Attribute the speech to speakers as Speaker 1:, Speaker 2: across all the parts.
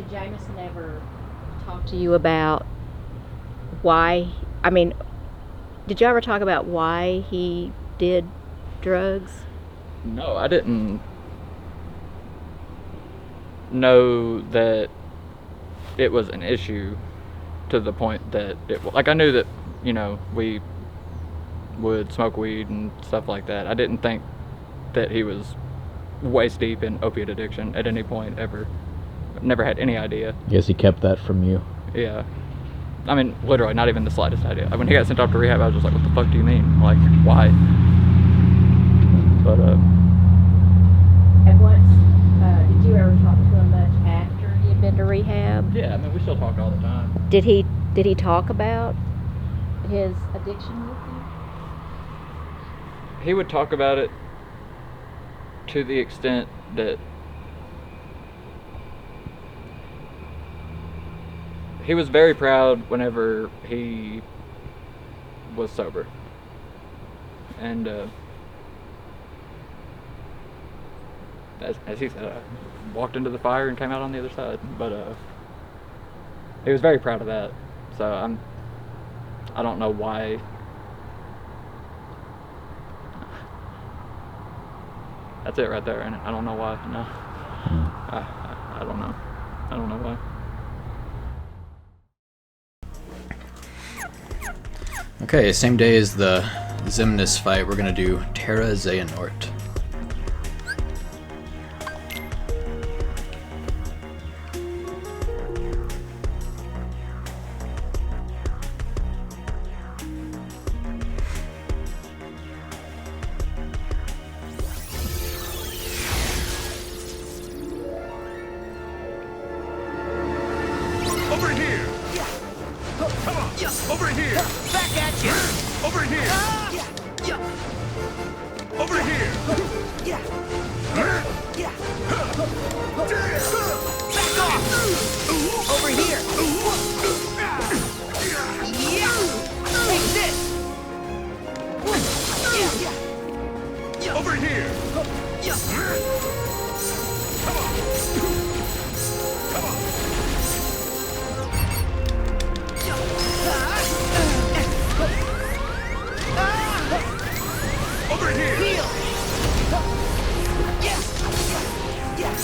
Speaker 1: Did Jamison ever talk to you about why? I mean, did you ever talk about why he did drugs?
Speaker 2: No, I didn't know that it was an issue to the point that I knew that, we would smoke weed and stuff like that. I didn't think that he was waist deep in opiate addiction at any point ever. Never had any idea.
Speaker 3: Guess he kept that from you.
Speaker 2: Yeah. I mean, literally, not even the slightest idea. Like, when he got sent off to rehab, I was just like, what the fuck do you mean? Like, why? But,
Speaker 1: And what, did you ever talk to him much after he had been to rehab?
Speaker 2: yeah, I mean, we still talked all the time.
Speaker 1: Did he talk about his addiction with you?
Speaker 2: He would talk about it to the extent that he was very proud whenever he was sober. And as he said, I walked into the fire and came out on the other side. But he was very proud of that. So I don't know why. That's it right there, and I don't know why. No, I don't know. I don't know why.
Speaker 3: Okay, same day as the Xemnas fight, we're gonna do Terra-Xehanort.
Speaker 4: Over here! Come on! Over here!
Speaker 5: Back at you!
Speaker 4: Over here! Over here!
Speaker 5: Back off! Over here! Take this!
Speaker 4: Over here! Come on! Come on! Over here!
Speaker 5: Heal! Yes! Yes!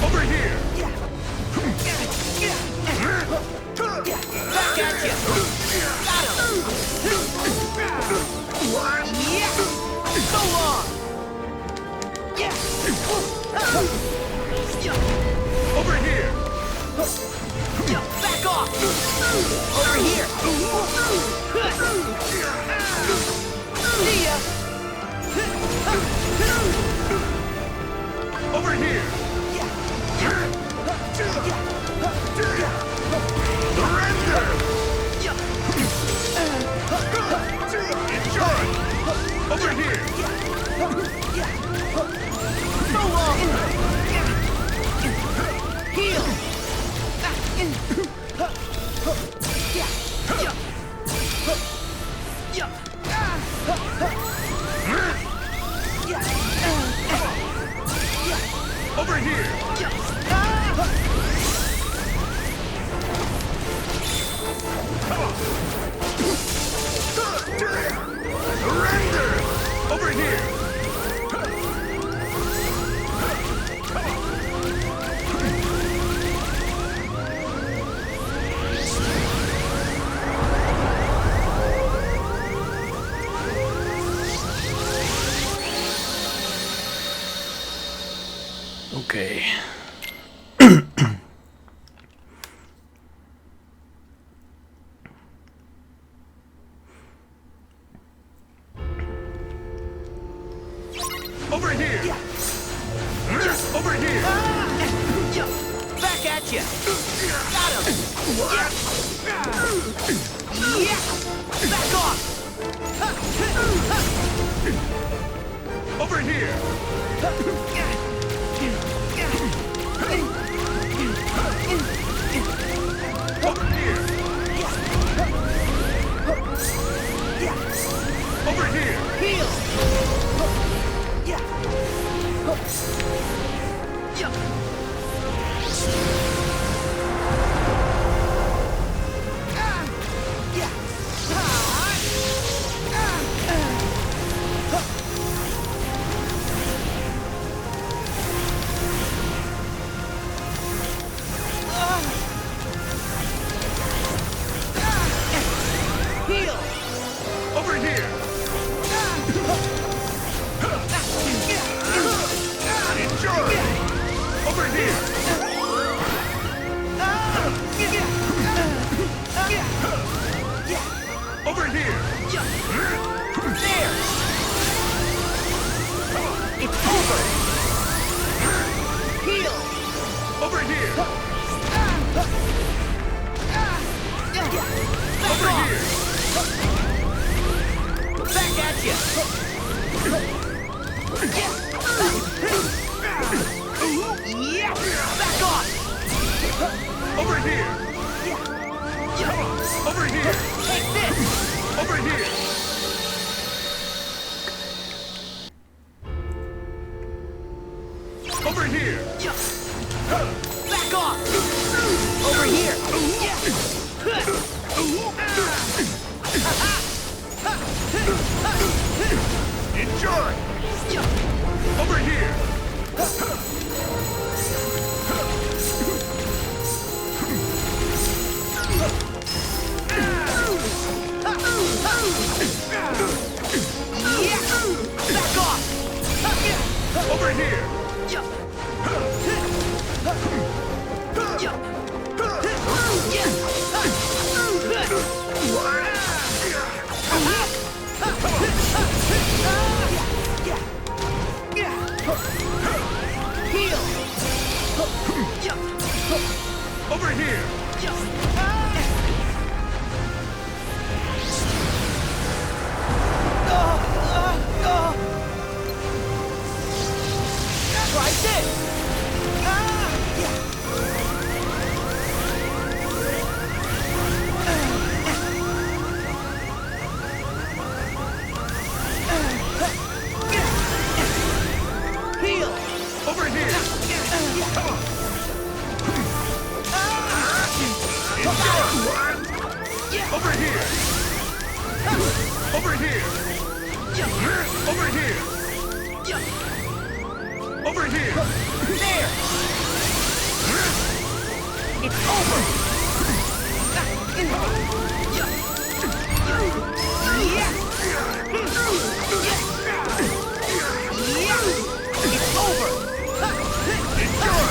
Speaker 4: Over here! Over here!
Speaker 5: Back at you! Got him! So long!
Speaker 4: Over here!
Speaker 5: Back off! Over here! See ya!
Speaker 4: Over here! Surrender! Enjoy! Over here!
Speaker 5: So long! Heal!
Speaker 4: Over here! Come on! Surrender! Over here!
Speaker 3: Okay.
Speaker 5: Yeah! Back off!
Speaker 4: Over here! Over here! Over here!
Speaker 5: Heal! Heal!
Speaker 4: Over here! Enjoy! Over here! Over here!
Speaker 5: There! It's over! Heal!
Speaker 4: Over here!
Speaker 5: Back
Speaker 4: Over
Speaker 5: off!
Speaker 4: here!
Speaker 5: Back at you! Yeah! Back off!
Speaker 4: Over here! Over here!
Speaker 5: Take this!
Speaker 4: Over here! Over here!
Speaker 5: Back off! Over here!
Speaker 4: Enjoy! Over here!
Speaker 5: Back off!
Speaker 4: Over here!
Speaker 5: Heal!
Speaker 4: Over here!
Speaker 5: Try this! Heal!
Speaker 4: Over here! Over here! Over here! Over here! Over here!
Speaker 5: There! It's over! It's over!
Speaker 4: Enjoy!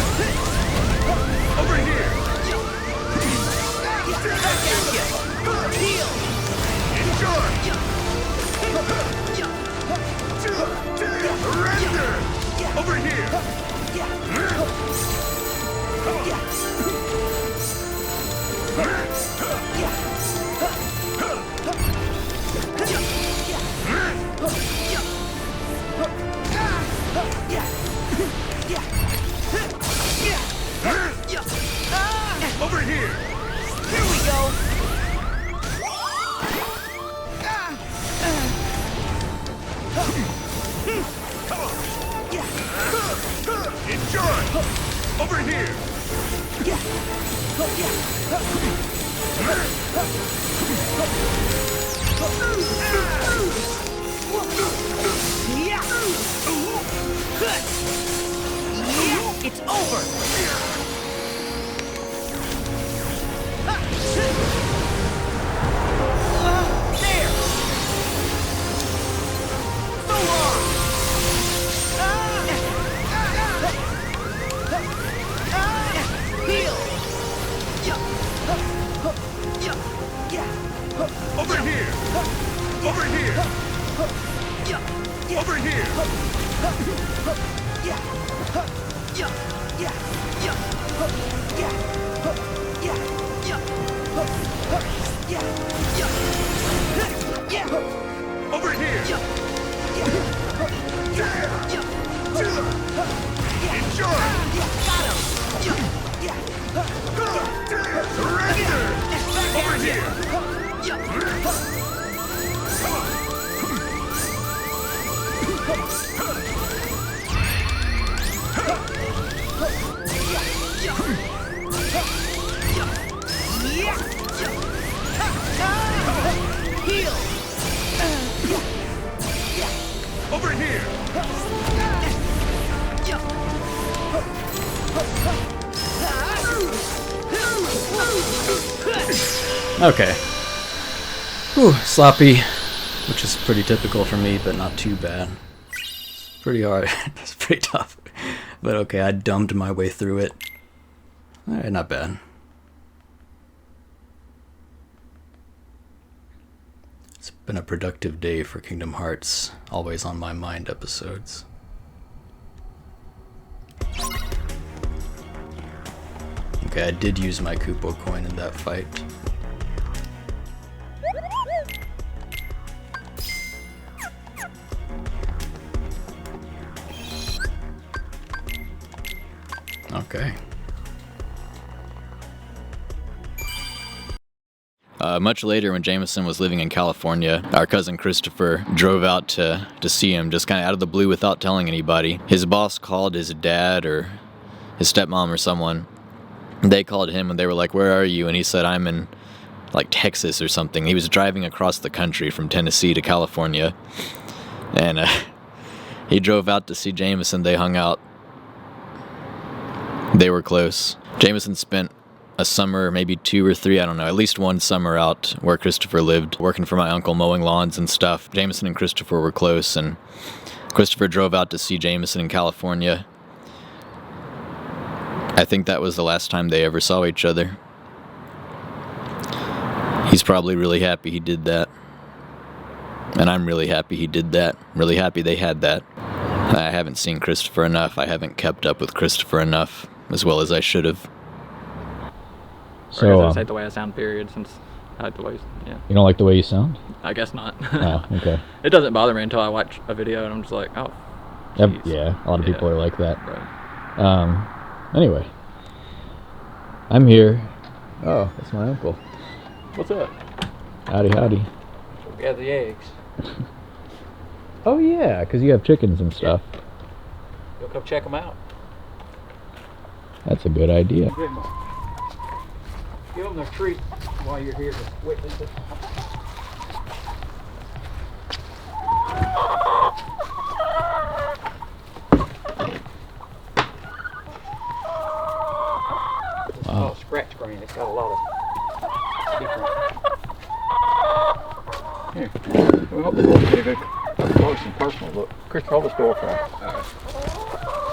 Speaker 4: Over here!
Speaker 5: Back at you! Heal!
Speaker 4: Enjoy! Surrender! Over here! Over here!
Speaker 5: Here we go!
Speaker 4: Enjoy! Over here!
Speaker 5: It's over! There! So long! Heal!
Speaker 4: Over here! Over here! Over here!
Speaker 5: Heal!
Speaker 4: Over here!
Speaker 3: Okay. Whew, sloppy, which is pretty typical for me, but not too bad. It's pretty hard. It's pretty tough. But okay, I dumbed my way through it. Alright, not bad. It's been a productive day for Kingdom Hearts, always on my mind episodes. Okay, I did use my Kupo coin in that fight. Okay. Much later, when Jamison was living in California, our cousin Christopher drove out to see him, just kind of out of the blue without telling anybody. His boss called his dad or his stepmom or someone. They called him and they were like, "Where are you?" And he said, "I'm in like Texas or something." He was driving across the country from Tennessee to California. And he drove out to see Jamison. They hung out. They were close. Jamison spent a summer, maybe 2 or 3, I don't know, at least one summer out where Christopher lived, working for my uncle, mowing lawns and stuff. Jamison and Christopher were close, and Christopher drove out to see Jamison in California. I think that was the last time they ever saw each other. He's probably really happy he did that. And I'm really happy he did that. Really happy they had that. I haven't seen Christopher enough. I haven't kept up with Christopher enough as well as I should have.
Speaker 2: So, or I say the way I sound, period, since I like the way, yeah.
Speaker 6: You don't like the way you sound?
Speaker 2: I guess not.
Speaker 6: Oh, okay.
Speaker 2: It doesn't bother me until I watch a video and I'm just like, oh,
Speaker 6: Yep, yeah, a lot of people are like that.
Speaker 2: Right.
Speaker 6: Anyway. I'm here. Oh, that's my uncle.
Speaker 2: What's up?
Speaker 6: Howdy, howdy.
Speaker 2: We got the eggs.
Speaker 6: Oh, yeah, because you have chickens and stuff.
Speaker 2: You'll come check them out.
Speaker 6: That's a good idea.
Speaker 2: Give them a treat while you're here to witness it. It's called scratch screen. It's got a lot of different. Here. We hope this will get a good close and personal look. Chris, hold the door for us. All right.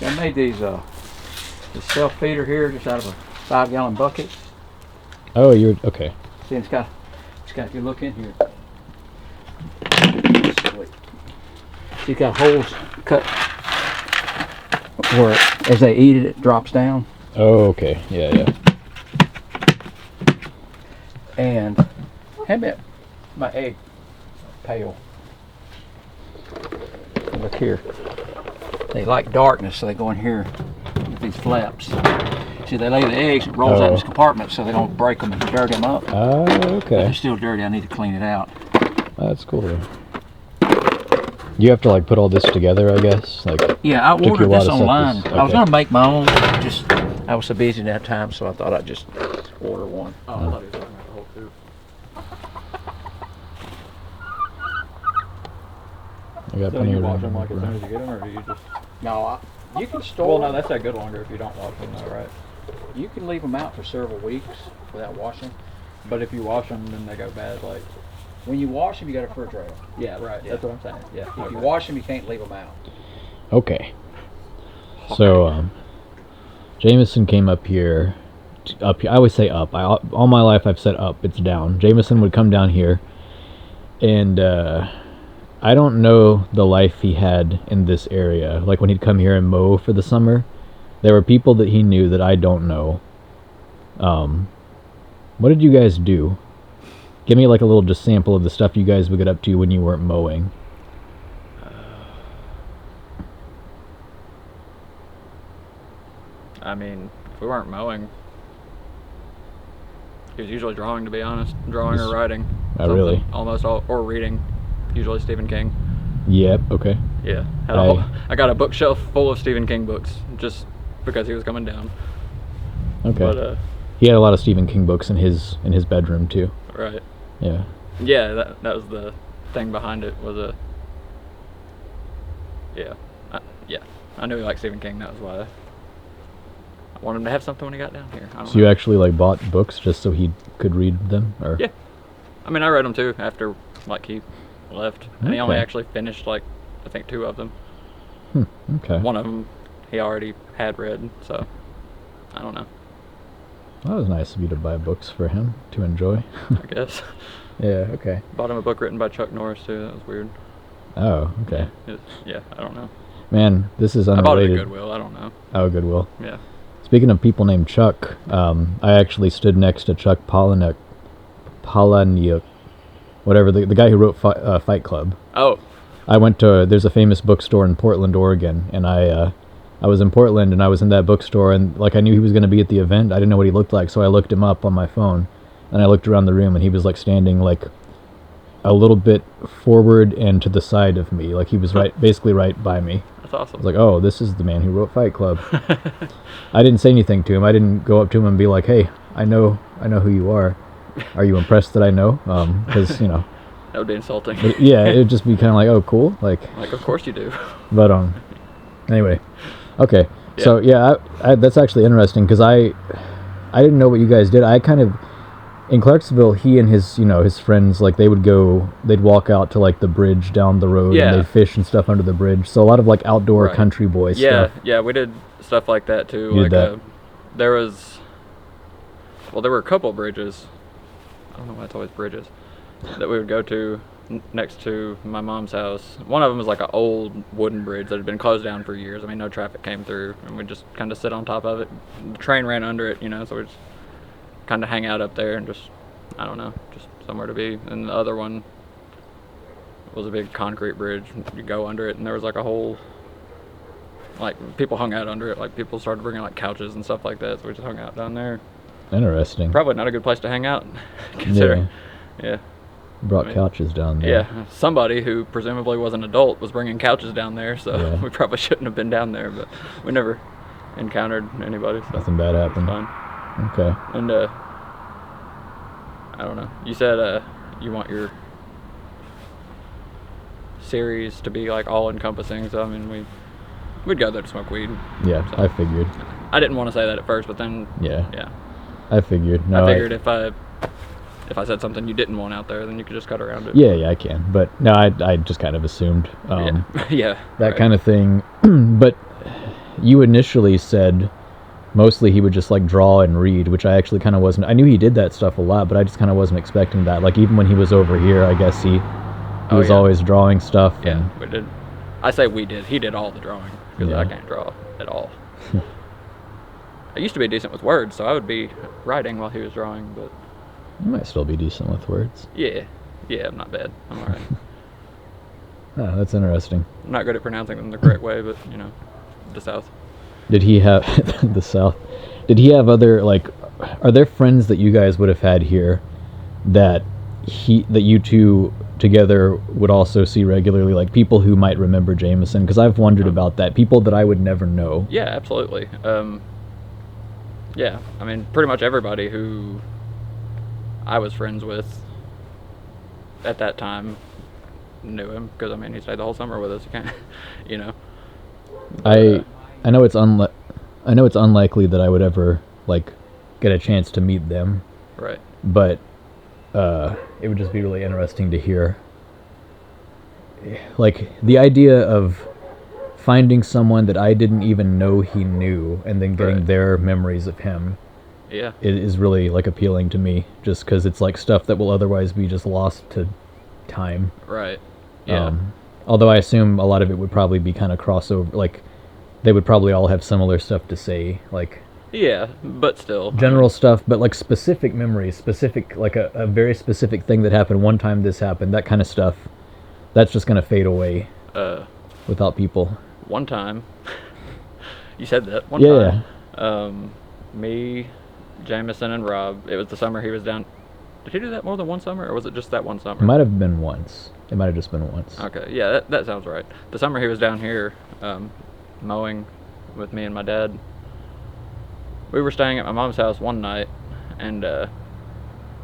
Speaker 2: I made these this self feeder here just out of a 5-gallon bucket.
Speaker 6: Oh, you're okay.
Speaker 2: See, it's got if you look in here. See, it's got holes cut where as they eat it, it drops down.
Speaker 6: Oh, okay. Yeah, yeah.
Speaker 2: And how about my egg pail? Look here. They like darkness, so they go in here with these flaps. See, they lay the eggs, it rolls out in this compartment so they don't break them and dirty them up.
Speaker 6: Oh,
Speaker 2: But
Speaker 6: okay.
Speaker 2: they're still dirty, I need to clean it out.
Speaker 6: That's cool. You have to like put all this together, I guess. Like,
Speaker 2: Yeah, I
Speaker 6: took you a
Speaker 2: ordered
Speaker 6: while
Speaker 2: this
Speaker 6: to set
Speaker 2: online.
Speaker 6: this-
Speaker 2: I was
Speaker 6: okay.
Speaker 2: gonna make my own, just I was so busy that time, so I thought I'd just order one. Oh, I thought he was talking about the whole tube.
Speaker 6: I got
Speaker 2: So
Speaker 6: plenty
Speaker 2: you
Speaker 6: of
Speaker 2: wash
Speaker 6: room.
Speaker 2: them like as soon as you get them, or do you just?
Speaker 7: No, you can store
Speaker 2: Well, no,
Speaker 7: them.
Speaker 2: that's that good longer if you don't wash them, though, right?
Speaker 7: You can leave them out for several weeks without washing.
Speaker 2: But if you wash them, then they go bad. Like,
Speaker 7: When you wash them, you got to refrigerate them.
Speaker 2: yeah, right. That's what I'm saying. Yeah.
Speaker 7: If you wash them, you can't leave them out.
Speaker 6: Okay. So, Jamison came up here. Up here. I always say up. All my life I've said up. It's down. Jamison would come down here, and I don't know the life he had in this area. Like when he'd come here and mow for the summer, there were people that he knew that I don't know. What did you guys do? Give me like a little just sample of the stuff you guys would get up to when you weren't mowing.
Speaker 2: I mean, if we weren't mowing, he was usually drawing, to be honest. Drawing or writing.
Speaker 6: Oh, really?
Speaker 2: Almost all, or reading. Usually Stephen King.
Speaker 6: Yep, okay.
Speaker 2: Yeah. I got a bookshelf full of Stephen King books just because he was coming down.
Speaker 6: Okay.
Speaker 2: But,
Speaker 6: he had a lot of Stephen King books in his bedroom too.
Speaker 2: right.
Speaker 6: Yeah.
Speaker 2: Yeah, that was the thing behind it, was a... Yeah. I knew he liked Stephen King, that was why I wanted him to have something when he got down here. I don't
Speaker 6: So
Speaker 2: know.
Speaker 6: you actually like bought books just so he could read them, or?
Speaker 2: Yeah. I mean, I read them too after, like, he left. And he only
Speaker 6: Okay.
Speaker 2: actually finished, like, I think 2 of them.
Speaker 6: Okay.
Speaker 2: One of them he already had read, so I don't know,
Speaker 6: That was nice of you to buy books for him to enjoy.
Speaker 2: I guess.
Speaker 6: Yeah. Okay.
Speaker 2: Bought him a book written by Chuck Norris too, that was weird.
Speaker 6: Oh. Okay.
Speaker 2: Yeah, I don't know.
Speaker 6: Man, this is
Speaker 2: I bought it
Speaker 6: unrelated.
Speaker 2: at Goodwill, I don't know.
Speaker 6: Oh, Goodwill.
Speaker 2: Yeah.
Speaker 6: Speaking of people named Chuck, I actually stood next to Chuck Palahniuk, whatever, the guy who wrote Fight Club.
Speaker 2: Oh,
Speaker 6: I went to, there's a famous bookstore in Portland, Oregon, and I was in Portland and I was in that bookstore, and like I knew he was going to be at the event. I didn't know what he looked like, so I looked him up on my phone, and I looked around the room, and he was like standing like a little bit forward and to the side of me, like he was basically right by me.
Speaker 2: that's awesome.
Speaker 6: I was like, oh, this is the man who wrote Fight Club. I didn't say anything to him. I didn't go up to him and be like, hey, I know who you are. Are you impressed that I know? Because, you know.
Speaker 2: That would be insulting.
Speaker 6: But yeah, it would just be kind of like, oh, cool. Like,
Speaker 2: of course you do.
Speaker 6: but, anyway. Okay.
Speaker 2: Yeah.
Speaker 6: So, yeah, I that's actually interesting because I didn't know what you guys did. I kind of, in Clarksville, he and his friends, like, they'd walk out to, like, the bridge down the road,
Speaker 2: Yeah.
Speaker 6: and they'd fish and stuff under the bridge. So a lot of, like, outdoor
Speaker 2: Right.
Speaker 6: country boy
Speaker 2: Yeah,
Speaker 6: stuff.
Speaker 2: yeah, we did stuff like that too.
Speaker 6: You
Speaker 2: Like,
Speaker 6: did that?
Speaker 2: there were a couple bridges. I don't know why it's always bridges that we would go to next to my mom's house. One of them was like an old wooden bridge that had been closed down for years. I mean, no traffic came through, and we'd just kind of sit on top of it. The train ran under it, so we'd just kind of hang out up there and just, I don't know, just somewhere to be. And the other one was a big concrete bridge. You go under it, and there was like a whole, like, people hung out under it. Like, people started bringing like couches and stuff like that, so we just hung out down there.
Speaker 6: Interesting.
Speaker 2: Probably not a good place to hang out, considering. Yeah.
Speaker 6: Brought
Speaker 2: I mean,
Speaker 6: couches down there.
Speaker 2: Yeah, somebody who presumably was an adult was bringing couches down there, so
Speaker 6: Yeah.
Speaker 2: we probably shouldn't have been down there, but we never encountered anybody, so
Speaker 6: Nothing bad
Speaker 2: it's
Speaker 6: happened.
Speaker 2: fine.
Speaker 6: Okay.
Speaker 2: And I don't know. You said you want your series to be like all encompassing, so I mean we'd go there to smoke weed.
Speaker 6: Yeah,
Speaker 2: So
Speaker 6: I figured.
Speaker 2: I didn't want to say that at first, but then
Speaker 6: Yeah,
Speaker 2: yeah.
Speaker 6: I figured. No,
Speaker 2: I figured if I said something you didn't want out there, then you could just cut around it.
Speaker 6: Yeah, I can. But no, I just kind of assumed
Speaker 2: Yeah. Yeah.
Speaker 6: that
Speaker 2: right.
Speaker 6: kind of thing. But you initially said mostly he would just like draw and read, which I actually kind of wasn't. I knew he did that stuff a lot, but I just kind of wasn't expecting that. Like even when he was over here, I guess he
Speaker 2: Oh,
Speaker 6: was
Speaker 2: yeah.
Speaker 6: always drawing stuff.
Speaker 2: Yeah,
Speaker 6: And,
Speaker 2: we did. I say we did. He did all the drawing because
Speaker 6: Yeah.
Speaker 2: I can't draw at all. I used to be decent with words, so I would be writing while he was drawing. But
Speaker 6: you might still be decent with words.
Speaker 2: yeah, I'm not bad. I'm alright.
Speaker 6: Oh, that's interesting.
Speaker 2: I'm not good at pronouncing them the correct way, but the South.
Speaker 6: Did he have the South? Did he have other like? Are there friends that you guys would have had here that you two together would also see regularly, like people who might remember Jamison? Because I've wondered about that. People that I would never know.
Speaker 2: Yeah, absolutely. Yeah, I mean, pretty much everybody who I was friends with at that time knew him because I mean he stayed the whole summer with us. You can't,
Speaker 6: I know it's unlikely that I would ever like get a chance to meet them,
Speaker 2: Right.
Speaker 6: but it would just be really interesting to hear like the idea of finding someone that I didn't even know he knew and then getting
Speaker 2: Right.
Speaker 6: their memories of him
Speaker 2: Yeah.
Speaker 6: is really like appealing to me, just because it's like stuff that will otherwise be just lost to time.
Speaker 2: Right. Yeah.
Speaker 6: Although I assume a lot of it would probably be kind of crossover, like they would probably all have similar stuff to say, like
Speaker 2: Yeah, but still.
Speaker 6: general stuff, but like specific memories, specific, like a very specific thing that happened one time, this happened, that kind of stuff, that's just going to fade away without people.
Speaker 2: One time, you said that one
Speaker 6: Yeah,
Speaker 2: time. Me, Jamison, and Rob. It was the summer he was down. Did he do that more than one summer, or was it just that one summer?
Speaker 6: It might have been once. It might have just been once.
Speaker 2: Okay, yeah, that sounds right. The summer he was down here mowing with me and my dad, we were staying at my mom's house one night, and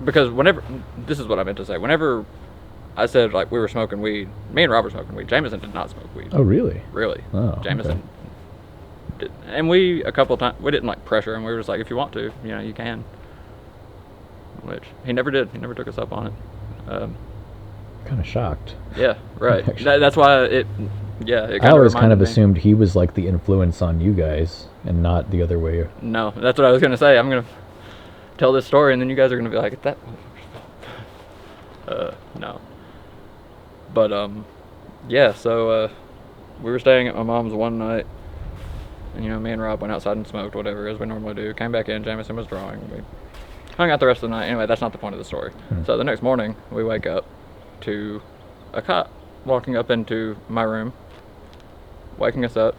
Speaker 2: because this is what I meant to say, whenever I said like we were smoking weed, me and Rob were smoking weed. Jamison did not smoke weed.
Speaker 6: Oh, really?
Speaker 2: Really.
Speaker 6: Oh,
Speaker 2: Jamison
Speaker 6: okay.
Speaker 2: did. And we, a couple of times, we didn't like pressure him. We were just like, if you want to, you can. Which he never did. He never took us up on it.
Speaker 6: Kind of shocked.
Speaker 2: Yeah, right. That's why it
Speaker 6: I always kind of assumed he was like the influence on you guys and not the other way.
Speaker 2: No, that's what I was going to say. I'm going to tell this story and then you guys are going to be like, that. No. But, yeah, so we were staying at my mom's one night. And, me and Rob went outside and smoked, whatever, as we normally do. Came back in, Jamison was drawing. We hung out the rest of the night. Anyway, that's not the point of the story. So the next morning, we wake up to a cop walking up into my room, waking us up,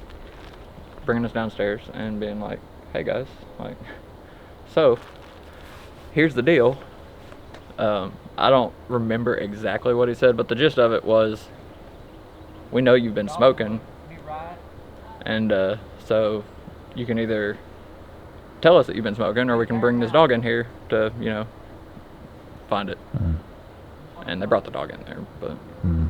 Speaker 2: bringing us downstairs, and being like, hey guys, like, so here's the deal. I don't remember exactly what he said, but the gist of it was, we know you've been smoking, and so you can either tell us that you've been smoking, or we can bring this dog in here to, find it. And they brought the dog in there, but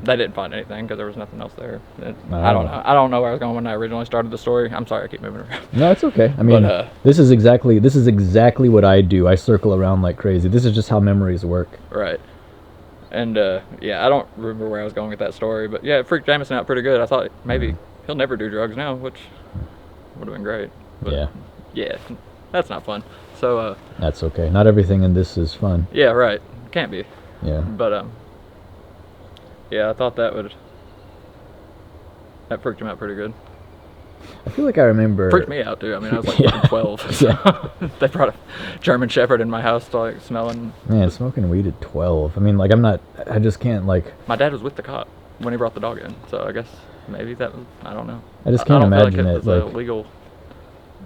Speaker 2: they didn't find anything because there was nothing else there. I don't know. I don't know where I was going when I originally started the story. I'm sorry, I keep moving around.
Speaker 6: No, it's okay. I mean, this is exactly what I do. I circle around like crazy. This is just how memories work.
Speaker 2: Right. And yeah, I don't remember where I was going with that story, but yeah, it freaked Jamison out pretty good. I thought maybe he'll never do drugs now, which would have been great. But yeah, that's not fun. So
Speaker 6: that's okay. Not everything in this is fun.
Speaker 2: Yeah, right. Can't be.
Speaker 6: Yeah.
Speaker 2: But yeah, I thought that freaked him out pretty good.
Speaker 6: I feel like I remember.
Speaker 2: Freaked me out too. I mean, I was like 12. So they brought a German Shepherd in my house to like smelling.
Speaker 6: Man, smoking weed at 12. I mean, like I just can't like.
Speaker 2: My dad was with the cop when he brought the dog in, so I guess maybe that was, I don't know.
Speaker 6: I just can't imagine
Speaker 2: feel like
Speaker 6: it like
Speaker 2: illegal.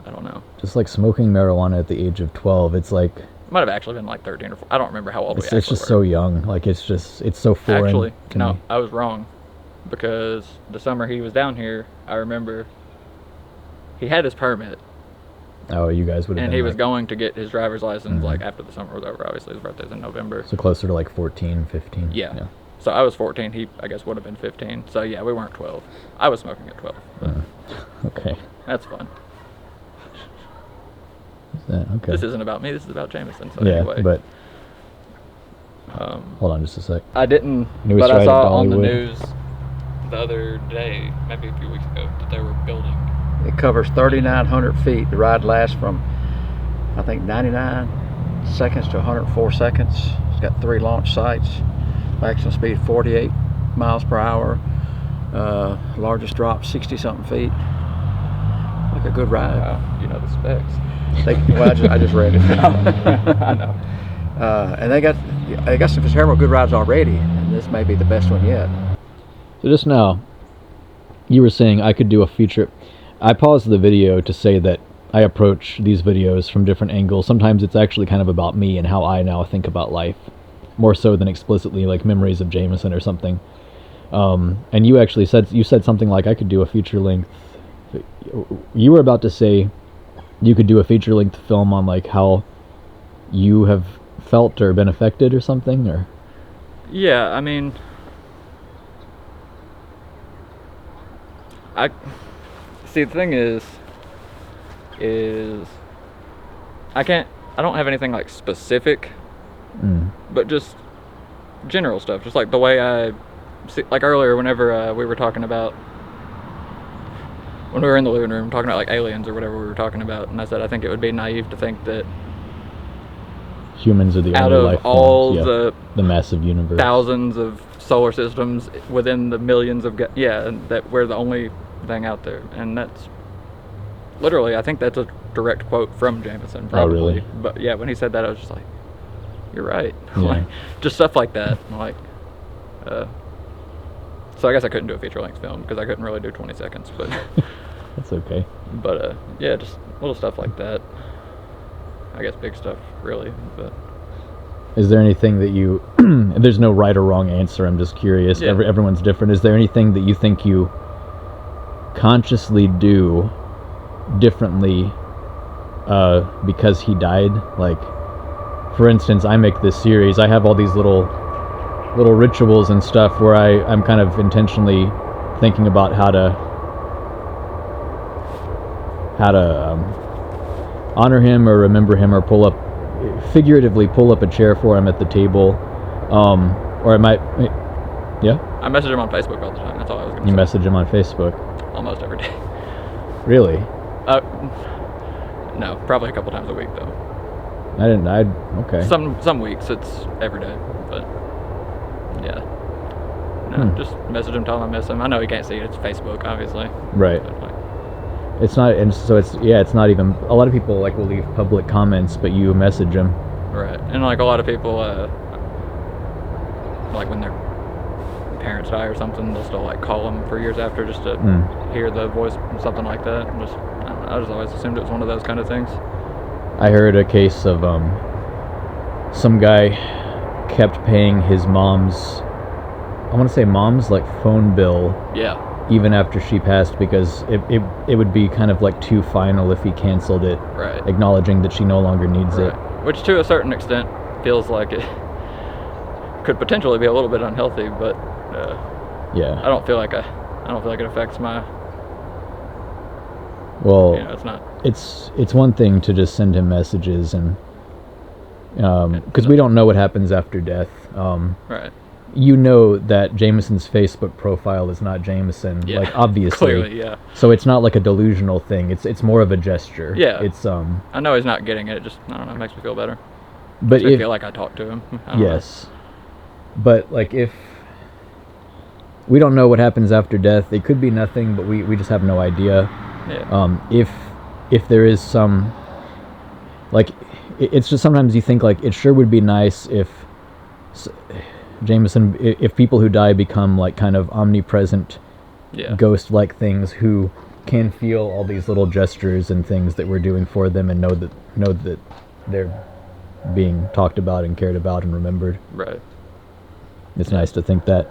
Speaker 2: I don't know.
Speaker 6: Just like smoking marijuana at the age of 12, it's like.
Speaker 2: Might have actually been like 13 or 14. I don't remember how old we actually
Speaker 6: It's just
Speaker 2: were.
Speaker 6: so young. Like it's so foreign.
Speaker 2: Actually,
Speaker 6: to
Speaker 2: no,
Speaker 6: me.
Speaker 2: I was wrong, because the summer he was down here, I remember he had his permit.
Speaker 6: Oh, you guys would have.
Speaker 2: And
Speaker 6: been
Speaker 2: he was
Speaker 6: like,
Speaker 2: going to get his driver's license like after the summer was over. Obviously, his birthday's in November.
Speaker 6: So closer to like 14, 15.
Speaker 2: Yeah. So I was 14. He, I guess, would have been 15. So yeah, we weren't 12. I was smoking at 12. But
Speaker 6: okay.
Speaker 2: That's fun.
Speaker 6: Okay.
Speaker 2: This isn't about me. This is about Jamison. So
Speaker 6: yeah,
Speaker 2: anyway.
Speaker 6: but hold on just a sec.
Speaker 2: I didn't,
Speaker 6: Newest
Speaker 2: but I
Speaker 6: ride
Speaker 2: saw
Speaker 6: at
Speaker 2: on the
Speaker 6: Dollywood.
Speaker 2: news the other day, maybe a few weeks ago, that they were building.
Speaker 7: It covers 3,900 feet. The ride lasts from, I think, 99 seconds to 104 seconds. It's got 3 launch sites. Maximum speed 48 miles per hour. Largest drop 60-something feet. Like a good ride.
Speaker 2: Wow, you know the specs.
Speaker 7: Well, I just read it.
Speaker 2: I know.
Speaker 7: And they got some several good rides already, and this may be the best one yet.
Speaker 6: So just now, you were saying I could do a feature. I paused the video to say that I approach these videos from different angles. Sometimes it's actually kind of about me and how I now think about life, more so than explicitly like memories of Jamison or something. And you actually said something like I could do a feature length. You were about to say you could do a feature length film on like how you have felt or been affected or something, or
Speaker 2: Yeah, I mean, I see. The thing is I don't have anything like specific, but just general stuff. Just like the way I see, like earlier, whenever we were talking about, when we were in the living room talking about like aliens or whatever we were talking about, and I said I think it would be naive to think that
Speaker 6: humans are the
Speaker 2: out
Speaker 6: only
Speaker 2: of
Speaker 6: life
Speaker 2: all
Speaker 6: forms, the massive universe,
Speaker 2: thousands of solar systems within the millions of that we're the only thing out there. And that's literally, I think that's a direct quote from Jamison, probably.
Speaker 6: Oh, really?
Speaker 2: But yeah, when he said that, I was just like, you're right.
Speaker 6: Yeah.
Speaker 2: Like, just stuff like that. Like, so I guess I couldn't do a feature length film because I couldn't really do 20 seconds, but
Speaker 6: That's okay.
Speaker 2: But yeah, just little stuff like that. I guess big stuff, really. But
Speaker 6: Is there anything that you... There's no right or wrong answer, I'm just curious.
Speaker 2: Yeah.
Speaker 6: Everyone's different. Is there anything that you think you consciously do differently because he died? Like, for instance, I make this series. I have all these little rituals and stuff where I'm kind of intentionally thinking about how to honor him or remember him or figuratively pull up a chair for him at the table, or I might, yeah.
Speaker 2: I message him on Facebook all the time. That's all I was gonna say.
Speaker 6: You message him on Facebook?
Speaker 2: Almost every day.
Speaker 6: Really?
Speaker 2: No, probably a couple times a week though.
Speaker 6: Okay.
Speaker 2: Some weeks it's every day, but yeah. No, just message him, tell him I miss him. I know he can't see it. It's Facebook, obviously.
Speaker 6: Right.
Speaker 2: But, like,
Speaker 6: It's not, and so it's not even. A lot of people like will leave public comments, but you message them.
Speaker 2: right, and like a lot of people, like when their parents die or something, they'll still like call them for years after just to hear the voice, something like that. And just, I don't know, I just always assumed it was one of those kind of things.
Speaker 6: I heard a case of some guy kept paying his mom's, I want to say mom's like phone bill.
Speaker 2: Yeah.
Speaker 6: Even after she passed, because it would be kind of like too final if he canceled it,
Speaker 2: Right.
Speaker 6: acknowledging that she no longer needs it.
Speaker 2: Which to a certain extent feels like it could potentially be a little bit unhealthy, but
Speaker 6: Yeah.
Speaker 2: I don't feel like it affects my.
Speaker 6: Well,
Speaker 2: You know, it's not.
Speaker 6: it's one thing to just send him messages and because we don't know what happens after death.
Speaker 2: Right.
Speaker 6: You know that Jamison's Facebook profile is not Jamison,
Speaker 2: Yeah.
Speaker 6: like obviously.
Speaker 2: Clearly, yeah.
Speaker 6: So it's not like a delusional thing. It's more of a gesture.
Speaker 2: Yeah.
Speaker 6: It's
Speaker 2: I know he's not getting it. It just, I don't know. It makes me feel better.
Speaker 6: But
Speaker 2: I feel like I talked to him. I don't know.
Speaker 6: Yes. But like if we don't know what happens after death, it could be nothing, but we just have no idea.
Speaker 2: Yeah.
Speaker 6: If there is some, like, it's just sometimes you think like it sure would be nice if Jamison, if people who die become like kind of omnipresent
Speaker 2: Yeah.
Speaker 6: ghost-like things who can feel all these little gestures and things that we're doing for them and know that they're being talked about and cared about and remembered.
Speaker 2: Right.
Speaker 6: It's nice to think that,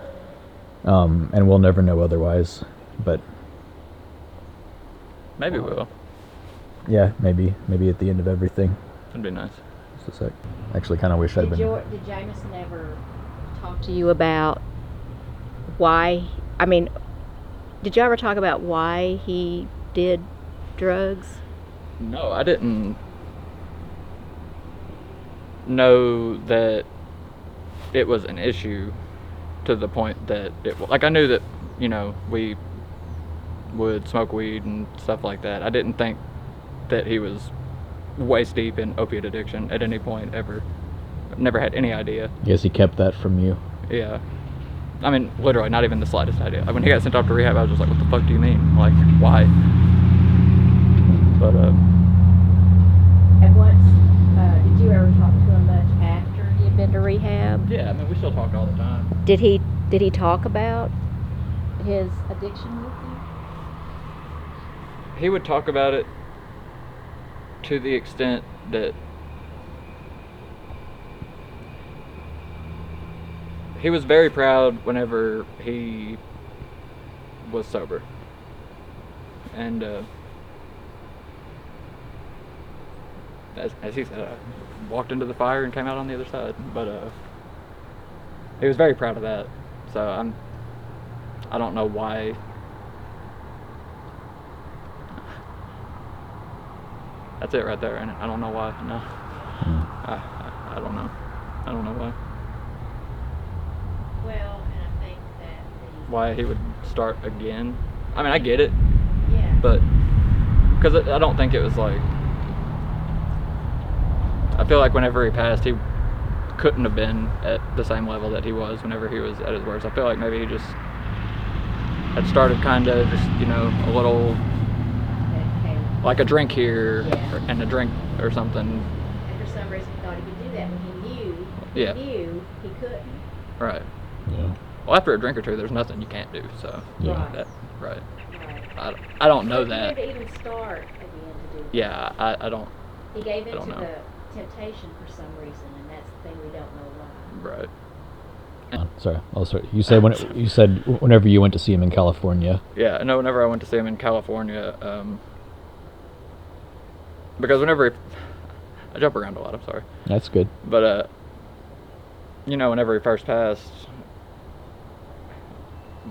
Speaker 6: and we'll never know otherwise. But
Speaker 2: Maybe we will.
Speaker 6: yeah, maybe at the end of everything.
Speaker 2: That'd be nice.
Speaker 6: Just a sec. Actually, kind of wish I'd been.
Speaker 1: Did Jamison ever talk to you about why? I mean, did you ever talk about why he did drugs?
Speaker 2: No, I didn't know that it was an issue to the point that like I knew that, you know, we would smoke weed and stuff like that. I didn't think that he was waist deep in opiate addiction at any point ever. Never had any idea.
Speaker 6: Guess he kept that from you.
Speaker 2: Yeah. I mean, literally, not even the slightest idea. When he got sent off to rehab, I was just like, what the fuck do you mean? Like, why? But,
Speaker 1: And once, did you ever talk to him much after he had been to rehab?
Speaker 2: yeah, I mean, we still talk all the time.
Speaker 1: Did he talk about his addiction with you?
Speaker 2: He would talk about it to the extent that he was very proud whenever he was sober. And as he said, I walked into the fire and came out on the other side. But he was very proud of that. So I don't know why. That's it right there, and I don't know why. No, I don't know. I don't know why.
Speaker 1: Well, and I think that
Speaker 2: Why he would start again. I mean, I get it,
Speaker 1: yeah.
Speaker 2: but because I don't think it was like. I feel like whenever he passed, he couldn't have been at the same level that he was whenever he was at his worst. I feel like maybe he just had started kind of just, you know, a little. Like a drink here,
Speaker 1: Yeah.
Speaker 2: and a drink or something.
Speaker 1: And for some reason he thought he could do that when he knew
Speaker 2: Yeah.
Speaker 1: he couldn't.
Speaker 2: Right.
Speaker 6: Yeah.
Speaker 2: Well, after a drink or two, there's nothing you can't do. So.
Speaker 6: Yeah.
Speaker 1: Right.
Speaker 2: That, right.
Speaker 1: Right.
Speaker 2: I don't know
Speaker 1: He
Speaker 2: that.
Speaker 1: didn't even start again to do that.
Speaker 2: Yeah, I don't.
Speaker 1: He gave
Speaker 2: I
Speaker 1: in
Speaker 2: don't
Speaker 1: to
Speaker 2: know.
Speaker 1: the temptation for some reason, and that's the thing we don't know why.
Speaker 2: Right.
Speaker 6: Sorry. Oh, sorry. You said whenever you went to see him in California.
Speaker 2: Yeah, I know whenever I went to see him in California, because whenever I jump around a lot, I'm sorry.
Speaker 6: That's good.
Speaker 2: But you know, whenever he first passed,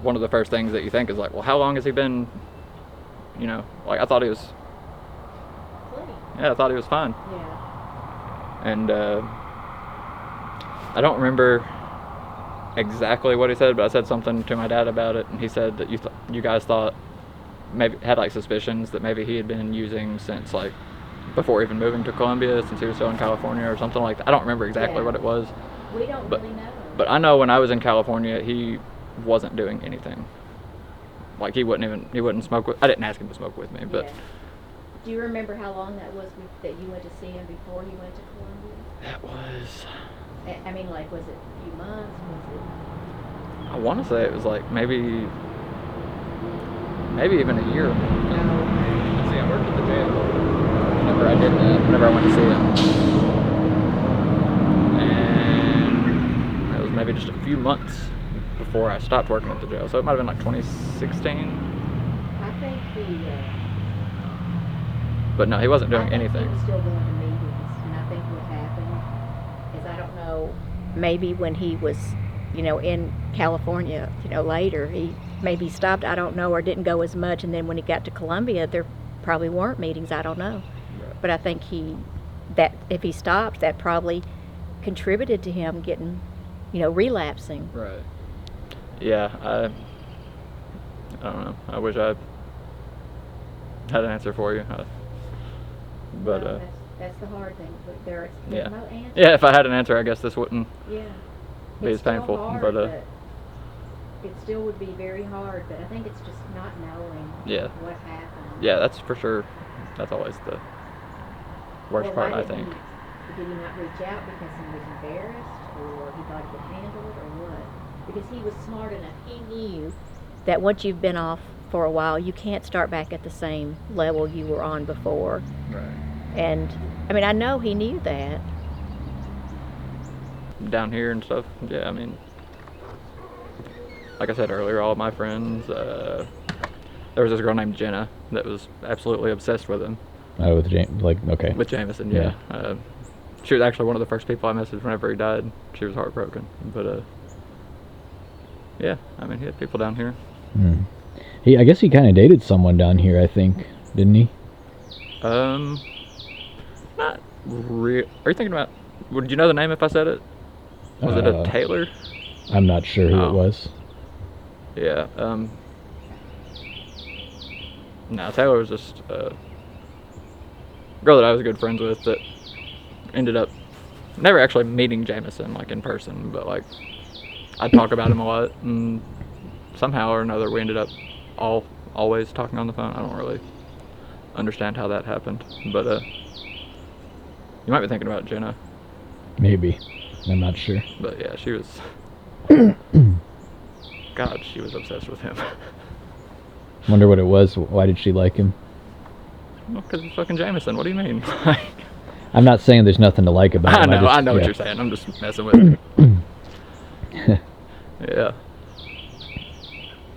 Speaker 2: one of the first things that you think is like, well, how long has he been? You know, like I thought he was.
Speaker 1: Plenty.
Speaker 2: Yeah, I thought he was fine.
Speaker 1: Yeah.
Speaker 2: And I don't remember exactly what he said, but I said something to my dad about it, and he said that you guys thought maybe had like suspicions that maybe he had been using since like before even moving to Columbia, since he was still in California or something like that. I don't remember exactly
Speaker 1: Yeah.
Speaker 2: what it was,
Speaker 1: We don't
Speaker 2: But-
Speaker 1: really know.
Speaker 2: but I know when I was in California, he wasn't doing anything. Like he wouldn't smoke with. I didn't ask him to smoke with me, but
Speaker 1: Yeah. Do you remember how long that was that you went to see him before he went to Columbia?
Speaker 2: that was.
Speaker 1: I mean, like, was it a few months? Was
Speaker 2: I want to say it was like maybe even a year.
Speaker 1: it? No.
Speaker 2: See, I worked at the jail whenever I did that, whenever I went to see him. And it was maybe just a few months before I stopped working at the jail. So it might have been like 2016.
Speaker 1: I think he.
Speaker 2: But no, he wasn't
Speaker 1: I
Speaker 2: doing
Speaker 1: think
Speaker 2: anything.
Speaker 1: He was still going to meetings, and I think what happened is I don't know. Maybe when he was, in California, later he maybe stopped. I don't know, or didn't go as much. And then when he got to Columbia, there probably weren't meetings. I don't know.
Speaker 2: Right.
Speaker 1: But I think that if he stopped, that probably contributed to him getting, relapsing.
Speaker 2: Right. Yeah, I don't know. I wish I had an answer for you. But
Speaker 1: Well, that's the hard thing. But there's
Speaker 2: yeah.
Speaker 1: no answer.
Speaker 2: Yeah, if I had an answer, I guess this wouldn't
Speaker 1: Yeah.
Speaker 2: be as
Speaker 1: It's still
Speaker 2: painful.
Speaker 1: hard,
Speaker 2: But
Speaker 1: it still would be very hard. But I think it's just not knowing
Speaker 2: Yeah.
Speaker 1: what happened.
Speaker 2: yeah, that's for sure. That's always the worst
Speaker 1: Or
Speaker 2: part,
Speaker 1: why
Speaker 2: I
Speaker 1: didn't
Speaker 2: think.
Speaker 1: Did he not reach out because he was embarrassed, or he thought he could handle it, or what? Because he was smart enough. He knew that once you've been off for a while, you can't start back at the same level you were on before.
Speaker 2: Right.
Speaker 1: And I mean, I know he knew that.
Speaker 2: Down here and stuff. Yeah, I mean, like I said earlier, all of my friends. There was this girl named Jenna that was absolutely obsessed with him.
Speaker 6: Oh, with James, okay.
Speaker 2: With Jamison, yeah. She was actually one of the first people I messaged whenever he died. She was heartbroken, but yeah, I mean, he had people down here.
Speaker 6: Hmm. I guess he kind of dated someone down here, I think, didn't he?
Speaker 2: Not real. Are you thinking about? Would you know the name if I said it? Was it a Taylor?
Speaker 6: I'm not sure who it was.
Speaker 2: Yeah. No, Taylor was just a girl that I was good friends with that ended up never actually meeting Jamison like in person, but like I'd talk about him a lot, and somehow or another we ended up always talking on the phone. I don't really understand how that happened, but you might be thinking about Jenna.
Speaker 6: Maybe. I'm not sure.
Speaker 2: But yeah, she was. God, she was obsessed with him.
Speaker 6: Wonder what it was. Why did she like him?
Speaker 2: Well, because he's fucking Jamison. What do you mean?
Speaker 6: I'm not saying there's nothing to like about him.
Speaker 2: I know what you're saying. I'm just messing with you. Yeah.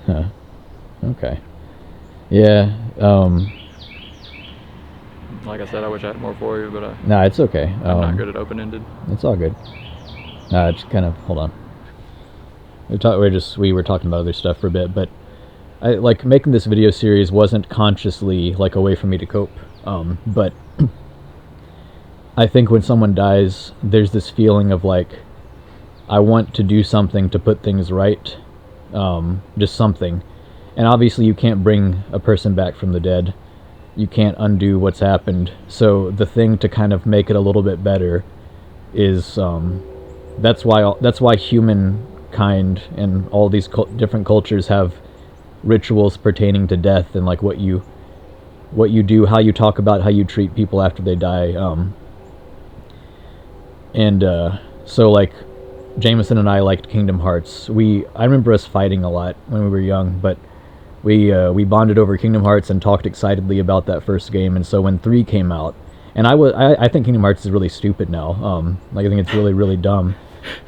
Speaker 6: Huh. Okay. Yeah.
Speaker 2: Like I said, I wish I had more for you, but
Speaker 6: No, it's okay.
Speaker 2: I'm not good at open-ended.
Speaker 6: It's all good. Just kind of hold on. We were talking about other stuff for a bit, but I like making this video series wasn't consciously like a way for me to cope. But I think when someone dies, there's this feeling of like I want to do something to put things right, just something. And obviously, you can't bring a person back from the dead. You can't undo what's happened. So the thing to kind of make it a little bit better is that's why humankind and all these different cultures have rituals pertaining to death and like what you do, how you talk about how you treat people after they die. So like Jamison and I liked Kingdom Hearts. I remember us fighting a lot when we were young, but we bonded over Kingdom Hearts and talked excitedly about that first game. And so when 3 came out, and I think Kingdom Hearts is really stupid now. Like I think it's really really dumb.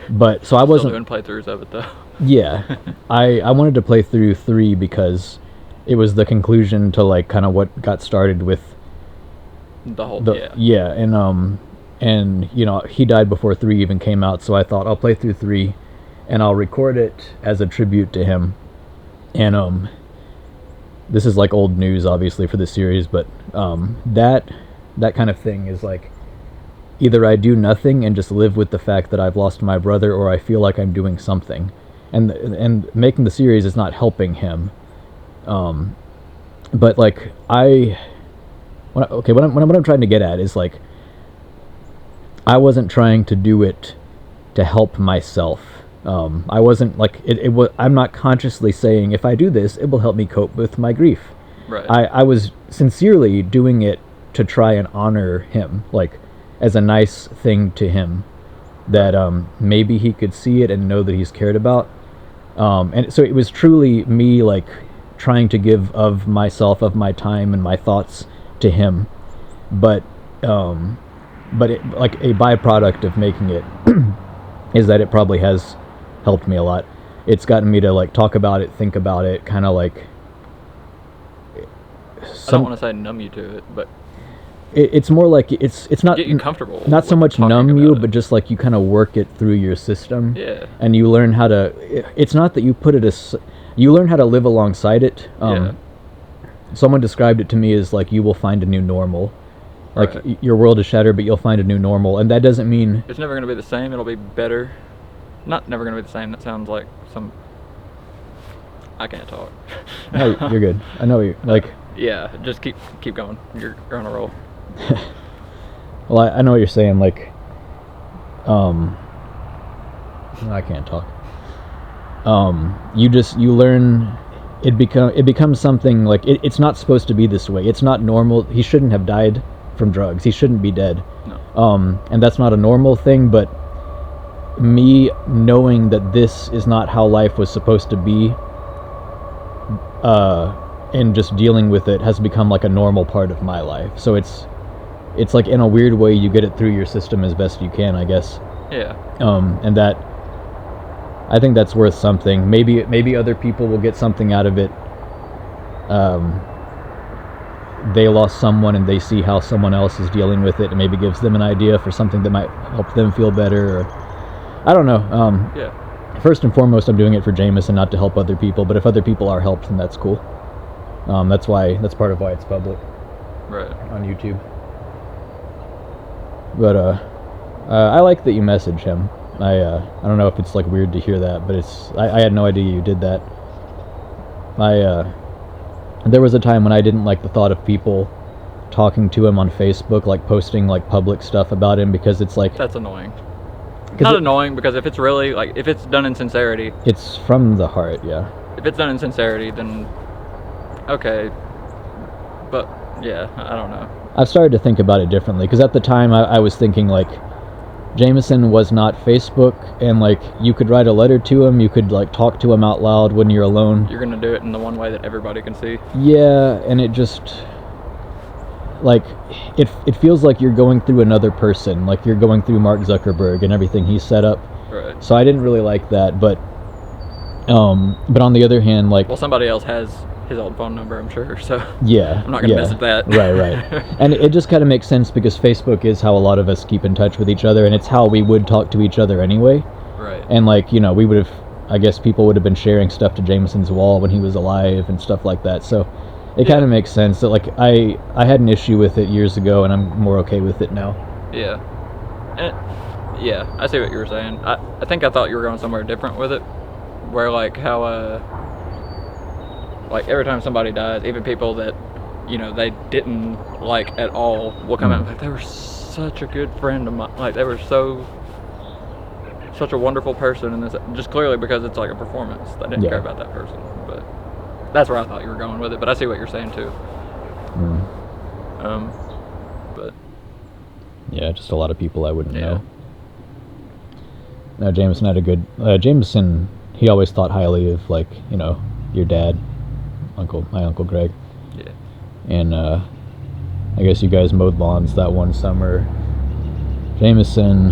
Speaker 6: But so I wasn't
Speaker 2: still doing playthroughs of it though.
Speaker 6: Yeah, I wanted to play through 3 because it was the conclusion to like kind of what got started with
Speaker 2: The whole
Speaker 6: and you know he died before 3 even came out, so I thought I'll play through 3 and I'll record it as a tribute to him. And this is like old news obviously for the series, but that kind of thing is like either I do nothing and just live with the fact that I've lost my brother, or I feel like I'm doing something. And making the series is not helping him. But like what I'm trying to get at is like I wasn't trying to do it to help myself. I wasn't like I'm not consciously saying if I do this it will help me cope with my grief.
Speaker 2: Right.
Speaker 6: I was sincerely doing it to try and honor him, like as a nice thing to him, that maybe he could see it and know that he's cared about. And so it was truly me like trying to give of myself, of my time and my thoughts to him. But it, like a byproduct of making it is that it probably has helped me a lot. It's gotten me to like talk about it, think about it, kind of like
Speaker 2: I don't want to say numb you to it, but
Speaker 6: it's more like it's not
Speaker 2: get you comfortable.
Speaker 6: Not so
Speaker 2: with
Speaker 6: much
Speaker 2: talking
Speaker 6: numb
Speaker 2: about
Speaker 6: you,
Speaker 2: it.
Speaker 6: but just like you kind of work it through your system.
Speaker 2: Yeah.
Speaker 6: And you learn how to. It's not that you put it as. You learn how to live alongside it.
Speaker 2: Yeah.
Speaker 6: Someone described it to me as like you will find a new normal. Like
Speaker 2: Right.
Speaker 6: your world is shattered, but you'll find a new normal, and that doesn't mean
Speaker 2: It's never going to be the same. It'll be better. Not never going to be the same. That sounds like some. I can't talk.
Speaker 6: no, you're good. I know you like.
Speaker 2: Yeah, just keep going. You're on a roll.
Speaker 6: Well, I know what you're saying. Like, I can't talk. You learn. It becomes something like it's not supposed to be this way. It's not normal. He shouldn't have died from drugs. He shouldn't be dead.
Speaker 2: No.
Speaker 6: And that's not a normal thing. But me knowing that this is not how life was supposed to be, and just dealing with it has become like a normal part of my life. So it's like in a weird way you get it through your system as best you can, I guess.
Speaker 2: Yeah.
Speaker 6: And that I think that's worth something. Maybe other people will get something out of it. They lost someone and they see how someone else is dealing with it, and maybe gives them an idea for something that might help them feel better. Or I don't know.
Speaker 2: Yeah.
Speaker 6: First and foremost, I'm doing it for Jamison, not to help other people. But if other people are helped, then that's cool. That's part of why it's public
Speaker 2: Right.
Speaker 6: on YouTube. But I like that you message him. I don't know if it's like weird to hear that, but I had no idea you did that. There was a time when I didn't like the thought of people talking to him on Facebook, like posting like public stuff about him, because it's like
Speaker 2: That's annoying. Not annoying, because if it's really like if it's done in sincerity,
Speaker 6: it's from the heart. Yeah.
Speaker 2: if it's done in sincerity, then okay. But yeah, I don't know.
Speaker 6: I've started to think about it differently, because at the time I was thinking like Jamison was not Facebook, and like you could write a letter to him, you could like talk to him out loud when you're alone.
Speaker 2: You're gonna do it in the one way that everybody can see.
Speaker 6: Yeah, and it just like it feels like you're going through another person, like you're going through Mark Zuckerberg and everything he's set up.
Speaker 2: Right.
Speaker 6: So I didn't really like that, but on the other hand, like
Speaker 2: Well, somebody else has his old phone number, I'm sure. So
Speaker 6: yeah,
Speaker 2: I'm not gonna mess with that.
Speaker 6: Right. And it just kind of makes sense, because Facebook is how a lot of us keep in touch with each other, and it's how we would talk to each other anyway.
Speaker 2: Right.
Speaker 6: And like, you know, we would have, I guess people would have been sharing stuff to Jamison's wall when he was alive and stuff like that. So it kind of makes sense that like I had an issue with it years ago, and I'm more okay with it now.
Speaker 2: Yeah. And yeah, I see what you were saying. I think I thought you were going somewhere different with it, where like how like every time somebody dies, even people that you know they didn't like at all will come out and be like, they were such a good friend of mine, like they were such a wonderful person, and this just clearly because it's like a performance. They didn't care about that person, but that's where I thought you were going with it. But I see what you're saying too. But
Speaker 6: Yeah, just a lot of people I wouldn't
Speaker 2: Yeah.
Speaker 6: know. No, Jamison had a good Jamison. He always thought highly of, like, you know, your dad. my uncle Greg.
Speaker 2: Yeah.
Speaker 6: And I guess you guys mowed lawns that one summer. Jamison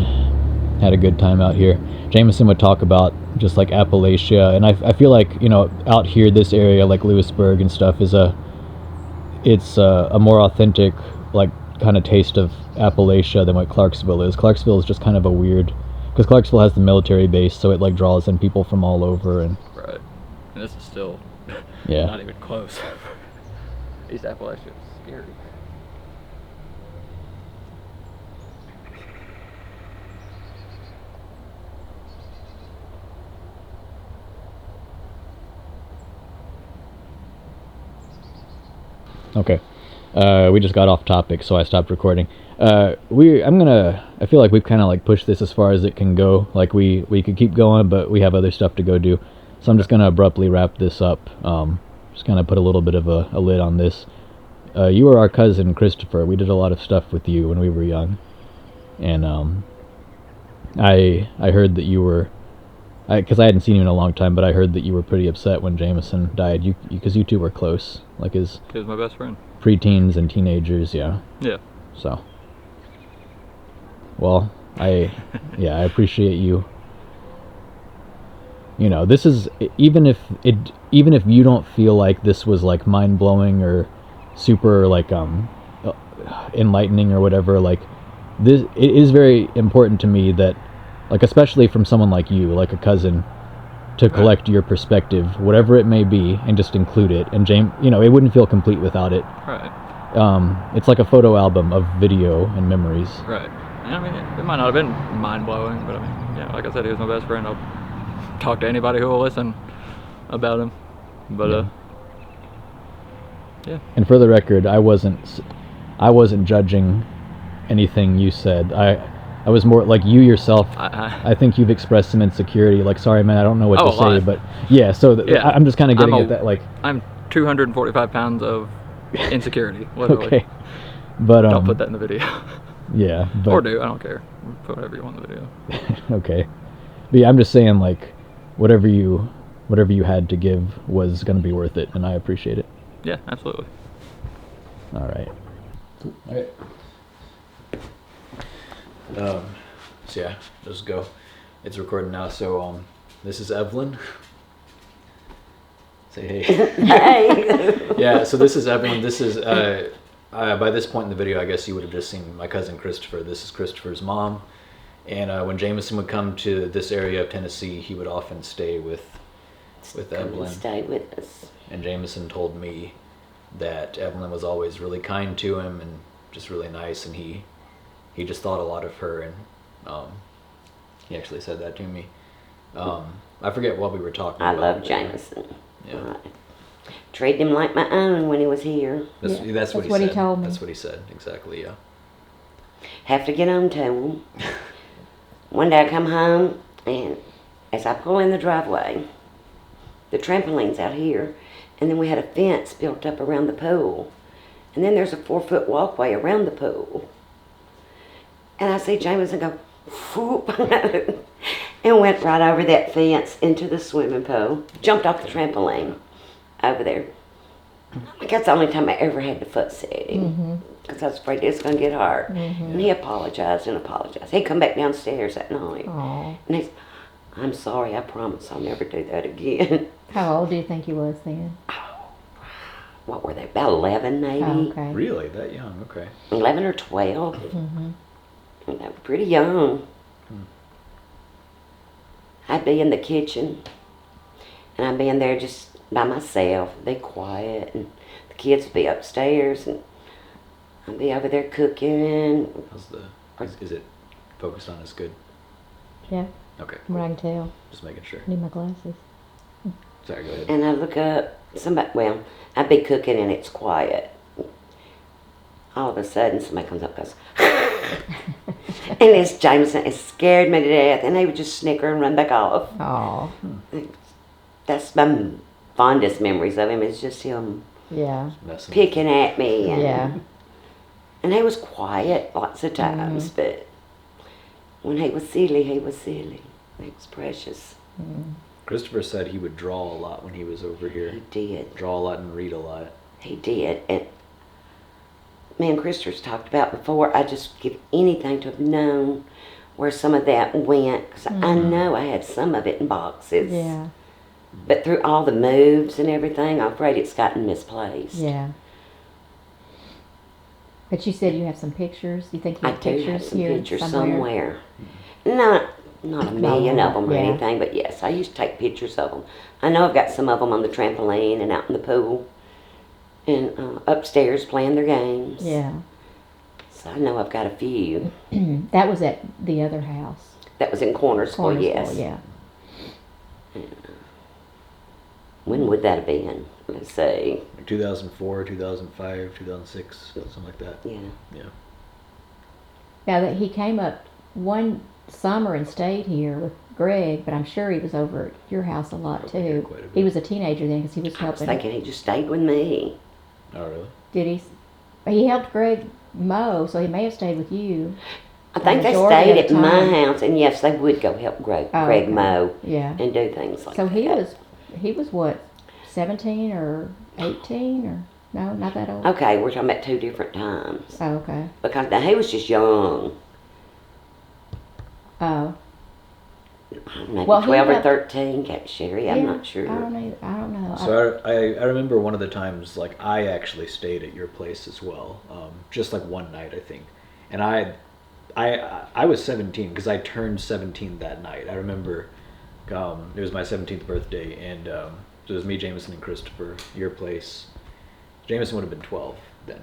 Speaker 6: had a good time out here. Jamison would talk about just like Appalachia, and I feel like, you know, out here, this area like Lewisburg and stuff is a more authentic like kind of taste of Appalachia than what Clarksville is. Clarksville is just kind of a weird, because Clarksville has the military base, so it like draws in people from all over. And
Speaker 2: Right. And this is still
Speaker 6: yeah,
Speaker 2: not even close. East Appalachia is scary.
Speaker 6: okay. We just got off topic, so I stopped recording. I feel like we've kind of like pushed this as far as it can go. Like we could keep going, but we have other stuff to go do. So I'm just gonna abruptly wrap this up. Just kind of put a little bit of a lid on this. You were our cousin Christopher. We did a lot of stuff with you when we were young, and I heard that you were, because I hadn't seen you in a long time, but I heard that you were pretty upset when Jamison died. Because you two were close, like his
Speaker 2: He was my best friend.
Speaker 6: preteens and teenagers. Yeah.
Speaker 2: Yeah.
Speaker 6: So, well, I appreciate you. You know, this is, even if you don't feel like this was like mind blowing or super like enlightening or whatever, like it is very important to me that, like, especially from someone like you, like a cousin, to collect your perspective, whatever it may be, and just include it. And James, you know, it wouldn't feel complete without it.
Speaker 2: Right.
Speaker 6: It's like a photo album of video and memories.
Speaker 2: Right. And I mean, it might not have been mind blowing, but I mean, yeah, like I said, he was my best friend. I'll talk to anybody who will listen about him. But yeah.
Speaker 6: And for the record, I wasn't judging anything you said. I was more like you yourself. I think you've expressed some insecurity. Like, sorry, man, I don't know what to say, but yeah. So
Speaker 2: yeah,
Speaker 6: I'm just kind of getting at that. Like,
Speaker 2: I'm 245 pounds of insecurity. Literally.
Speaker 6: Okay, but
Speaker 2: don't put that in the video.
Speaker 6: Yeah, but,
Speaker 2: or do, I don't care. Put whatever you want in the video.
Speaker 6: Okay, but yeah, I'm just saying, like, whatever you had to give was going to be worth it, and I appreciate it.
Speaker 2: Yeah, absolutely.
Speaker 6: All right. All right. So yeah, just go. It's recording now. So this is Evelyn. Say hey.
Speaker 8: Hey.
Speaker 6: Yeah. So this is Evelyn. This is by this point in the video, I guess you would have just seen my cousin Christopher. This is Christopher's mom. And when Jamison would come to this area of Tennessee, he would often stay with Evelyn.
Speaker 8: Stay with us.
Speaker 6: And Jamison told me that Evelyn was always really kind to him and just really nice, and he just thought a lot of her, and he actually said that to me. I forget what we were talking about.
Speaker 8: I love Jamison.
Speaker 6: Yeah.
Speaker 8: Right. Treated him like my own when he was here.
Speaker 6: That's what he said.
Speaker 1: told me.
Speaker 6: That's what he said, exactly, yeah.
Speaker 8: Have to get on to him. One day I come home, and as I pull in the driveway, the trampoline's out here, and then we had a fence built up around the pool. And then there's a 4-foot walkway around the pool. And I see Jamison go, whoop, and went right over that fence into the swimming pool. Jumped off the trampoline over there. That's the only time I ever had to fuss at him. Because I was afraid it was going to get hurt. And he apologized and apologized. He'd come back downstairs that night.
Speaker 1: Aww.
Speaker 8: And he's, I'm sorry, I promise I'll never do that again.
Speaker 1: How old do you think he was then?
Speaker 8: What were they, about 11 maybe?
Speaker 1: Oh, okay.
Speaker 6: Really? That young? Okay.
Speaker 8: 11 or 12. They were pretty young. I'd be in the kitchen, and I'd be in there just by myself, be quiet, and the kids would be upstairs, and I'd be over there cooking.
Speaker 6: Is it focused on as good?
Speaker 1: Yeah,
Speaker 6: Okay.
Speaker 1: from what I can tell.
Speaker 6: Just making sure.
Speaker 1: Need my glasses.
Speaker 6: Sorry, go ahead.
Speaker 8: And I look up, I'd be cooking and it's quiet. All of a sudden, somebody comes up and goes, and it's Jamison. It scared me to death, and they would just snicker and run back off.
Speaker 1: Oh,
Speaker 8: That's my fondest memories of him, is just him
Speaker 1: yeah.
Speaker 8: picking at me. And,
Speaker 1: Yeah.
Speaker 8: And he was quiet lots of times, but when he was silly, he was silly. He was precious.
Speaker 3: Christopher said he would draw a lot when he was over here.
Speaker 8: He did.
Speaker 3: Draw a lot and read a lot.
Speaker 8: He did. And me and Christopher's talked about before, I just give anything to have known where some of that went. Because I know I had some of it in boxes.
Speaker 1: Yeah.
Speaker 8: But through all the moves and everything, I'm afraid it's gotten misplaced.
Speaker 1: Yeah. But you said you have some pictures. You think you
Speaker 8: I
Speaker 1: have
Speaker 8: do
Speaker 1: pictures
Speaker 8: have some
Speaker 1: here
Speaker 8: pictures
Speaker 1: somewhere?
Speaker 8: Not a million of them or
Speaker 1: Yeah.
Speaker 8: anything, but yes, I used to take pictures of them. I know I've got some of them on the trampoline and out in the pool and upstairs playing their games.
Speaker 1: Yeah.
Speaker 8: So I know I've got a few.
Speaker 1: That was at the other house.
Speaker 8: That was in Cornersville, yes.
Speaker 1: Yeah.
Speaker 8: When would that have been? Let's see.
Speaker 3: 2004, 2005, 2006, something like that.
Speaker 8: Yeah.
Speaker 3: Yeah.
Speaker 1: Now that he came up one summer and stayed here with Greg, but I'm sure he was over at your house a lot
Speaker 3: Probably here
Speaker 1: too.
Speaker 3: quite a bit.
Speaker 1: He was a teenager then because he was
Speaker 8: I was
Speaker 1: helping.
Speaker 8: thinking he just stayed with me.
Speaker 3: Oh, really?
Speaker 1: Did he? He helped Greg mow, so he may have stayed with you.
Speaker 8: I think they
Speaker 1: majority
Speaker 8: stayed
Speaker 1: of
Speaker 8: at
Speaker 1: the
Speaker 8: my
Speaker 1: time.
Speaker 8: house, and yes, they would go help Greg
Speaker 1: Oh, okay.
Speaker 8: mow
Speaker 1: Yeah.
Speaker 8: and do things like
Speaker 1: So
Speaker 8: that.
Speaker 1: he was what, 17 or 18 or no, not that old.
Speaker 8: Okay, we're talking about two different times.
Speaker 1: Oh, okay.
Speaker 8: Because now he was just young.
Speaker 1: Oh.
Speaker 8: Maybe
Speaker 1: Well, he
Speaker 8: 12 or
Speaker 1: got-
Speaker 8: 13, Sherry, I'm
Speaker 1: Yeah,
Speaker 8: not sure.
Speaker 1: I don't know.
Speaker 3: So I remember one of the times, like, I actually stayed at your place as well, just like one night, I think. And I was 17 because I turned 17 that night. I remember it was my 17th birthday, and it was me, Jamison, and Christopher, your place. Jamison would have been 12 then.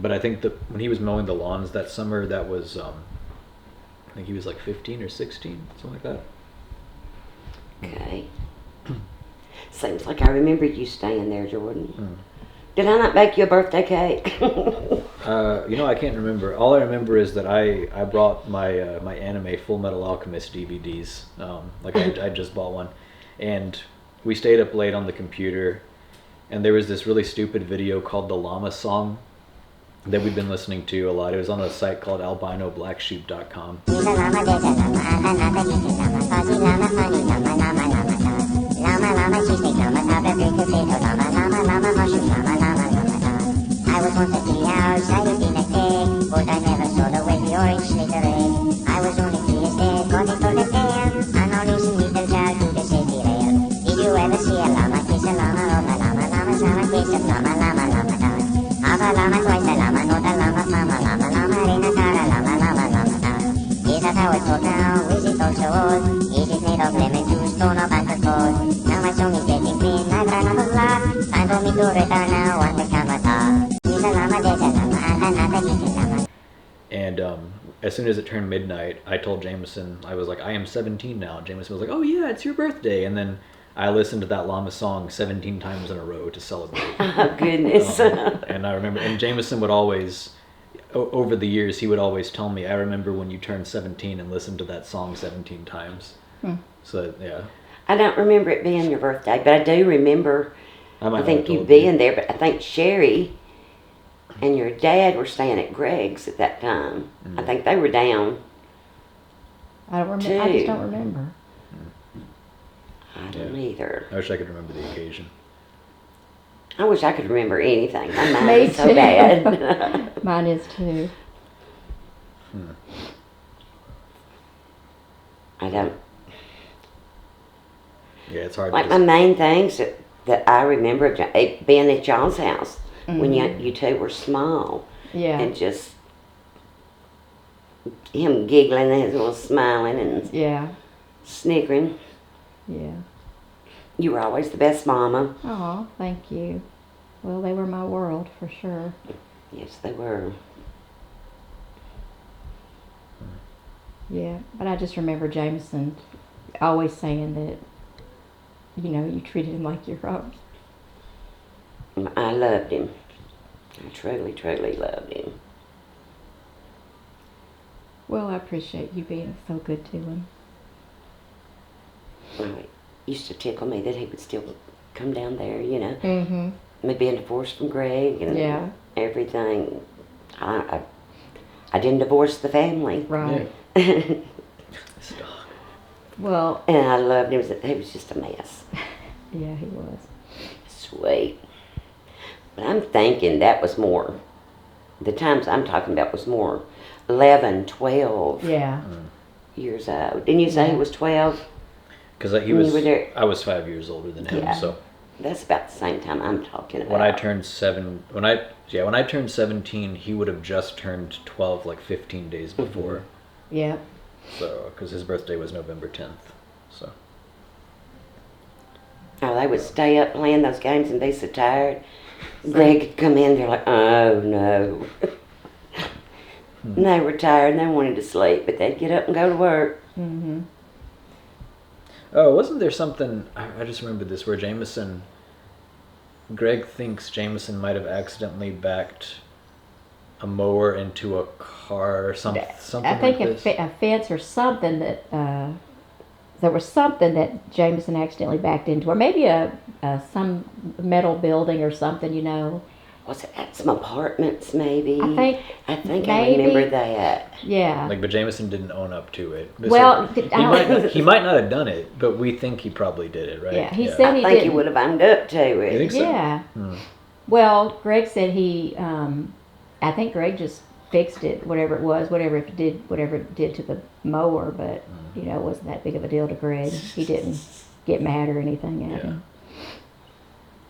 Speaker 3: But I think that when he was mowing the lawns that summer, that was, I think he was like 15 or 16, something like that.
Speaker 8: Okay. Seems like I remember you staying there, Jordan. Did I not bake you a birthday cake?
Speaker 3: I can't remember. All I remember is that I brought my my anime Full Metal Alchemist DVDs. I just bought one, and we stayed up late on the computer, and there was this really stupid video called the Llama Song that we've been listening to a lot. It was on a site called albinoblacksheep.com.
Speaker 9: I was once a 3 hours silent in a day, but I never saw the way the orange slithered in. I was only 3 years dead, got into the tail, and on his little child to the safety rail. Did you ever see a llama kiss a llama? Oh, the llama kiss a llama, llama. Half a llama, twice a llama, not a llama, llama, in a car, a llama. Is that how it's told now? Is it also old? Is it made of lemon juice, stone or banter cold? Now my song is getting clean, I've run out of luck. Time for me to return now and become a dog. Is a llama, there's a llama, and another is a llama.
Speaker 3: And as soon as it turned midnight, I told Jamison, I was like, I am 17 now. And Jamison was like, oh yeah, it's your birthday. And then I listened to that Llama Song 17 times in a row to celebrate.
Speaker 8: Oh, goodness.
Speaker 3: And I remember, and Jamison would always, over the years, he would always tell me, I remember when you turned 17 and listened to that song 17 times. So, yeah.
Speaker 8: I don't remember it being your birthday, but I do remember, I think you being there, but I think Sherry and your dad were staying at Greg's at that time. I think they were down.
Speaker 1: I don't remember. I just don't remember.
Speaker 8: I don't either.
Speaker 3: I wish I could remember the occasion.
Speaker 8: I wish I could remember anything. My mind
Speaker 1: Me
Speaker 8: is so
Speaker 1: too.
Speaker 8: bad.
Speaker 1: Mine is too.
Speaker 8: I don't.
Speaker 3: Yeah, it's hard
Speaker 8: Like
Speaker 3: to
Speaker 8: my main things that I remember being at y'all's house when you two were small.
Speaker 1: Yeah.
Speaker 8: And just him giggling and his little smiling and
Speaker 1: Yeah.
Speaker 8: snickering.
Speaker 1: Yeah.
Speaker 8: You were always the best mama.
Speaker 1: Oh, thank you. Well, they were my world for sure.
Speaker 8: Yes, they were.
Speaker 1: Yeah, but I just remember Jamison always saying that, you treated him like your own.
Speaker 8: I loved him. I truly, truly loved him.
Speaker 1: Well, I appreciate you being so good to him.
Speaker 8: It used to tickle me that he would still come down there,
Speaker 1: Mm-hmm.
Speaker 8: Me being divorced from Greg and
Speaker 1: Yeah.
Speaker 8: everything. I didn't divorce the family.
Speaker 1: Right.
Speaker 3: This dog.
Speaker 1: Well,
Speaker 8: And I loved him. He was just a mess.
Speaker 1: yeah, he was.
Speaker 8: Sweet. But I'm thinking that was more, the times I'm talking about was more 11, 12
Speaker 1: Yeah.
Speaker 8: years old. Didn't you say he was 12?
Speaker 3: Because he
Speaker 8: When
Speaker 3: was,
Speaker 8: you were there.
Speaker 3: I was 5 years older than him.
Speaker 8: Yeah.
Speaker 3: So
Speaker 8: That's about the same time I'm talking about.
Speaker 3: when I turned when I turned 17, he would have just turned 12, like 15 days before.
Speaker 1: Yeah.
Speaker 3: So, because his birthday was November 10th. So.
Speaker 8: Oh, they would stay up playing those games and be so tired. Greg would come in, they're like, oh no. And they were tired and they wanted to sleep, but they'd get up and go to work.
Speaker 1: Mm-hmm.
Speaker 3: Oh, wasn't there something, I just remembered this, where Greg thinks Jamison might have accidentally backed a mower into a car or something
Speaker 1: I think
Speaker 3: like this?
Speaker 1: a fence or something that, there was something that Jamison accidentally backed into, or maybe some metal building or something, you know.
Speaker 8: Was it at some apartments maybe?
Speaker 1: I think
Speaker 8: I
Speaker 1: maybe.
Speaker 8: remember that.
Speaker 1: Yeah.
Speaker 3: Like, but Jamison didn't own up to it.
Speaker 1: Well,
Speaker 3: So he might not have done it, but we think he probably did it, right?
Speaker 1: Yeah, he said
Speaker 8: I
Speaker 1: he
Speaker 8: think he
Speaker 1: didn't.
Speaker 8: would have owned up to it.
Speaker 3: You think so?
Speaker 1: Yeah.
Speaker 3: Hmm.
Speaker 1: Well, Greg said I think Greg just fixed it, whatever it did to the mower, but you know, it wasn't that big of a deal to Greg. He didn't get mad or anything at him.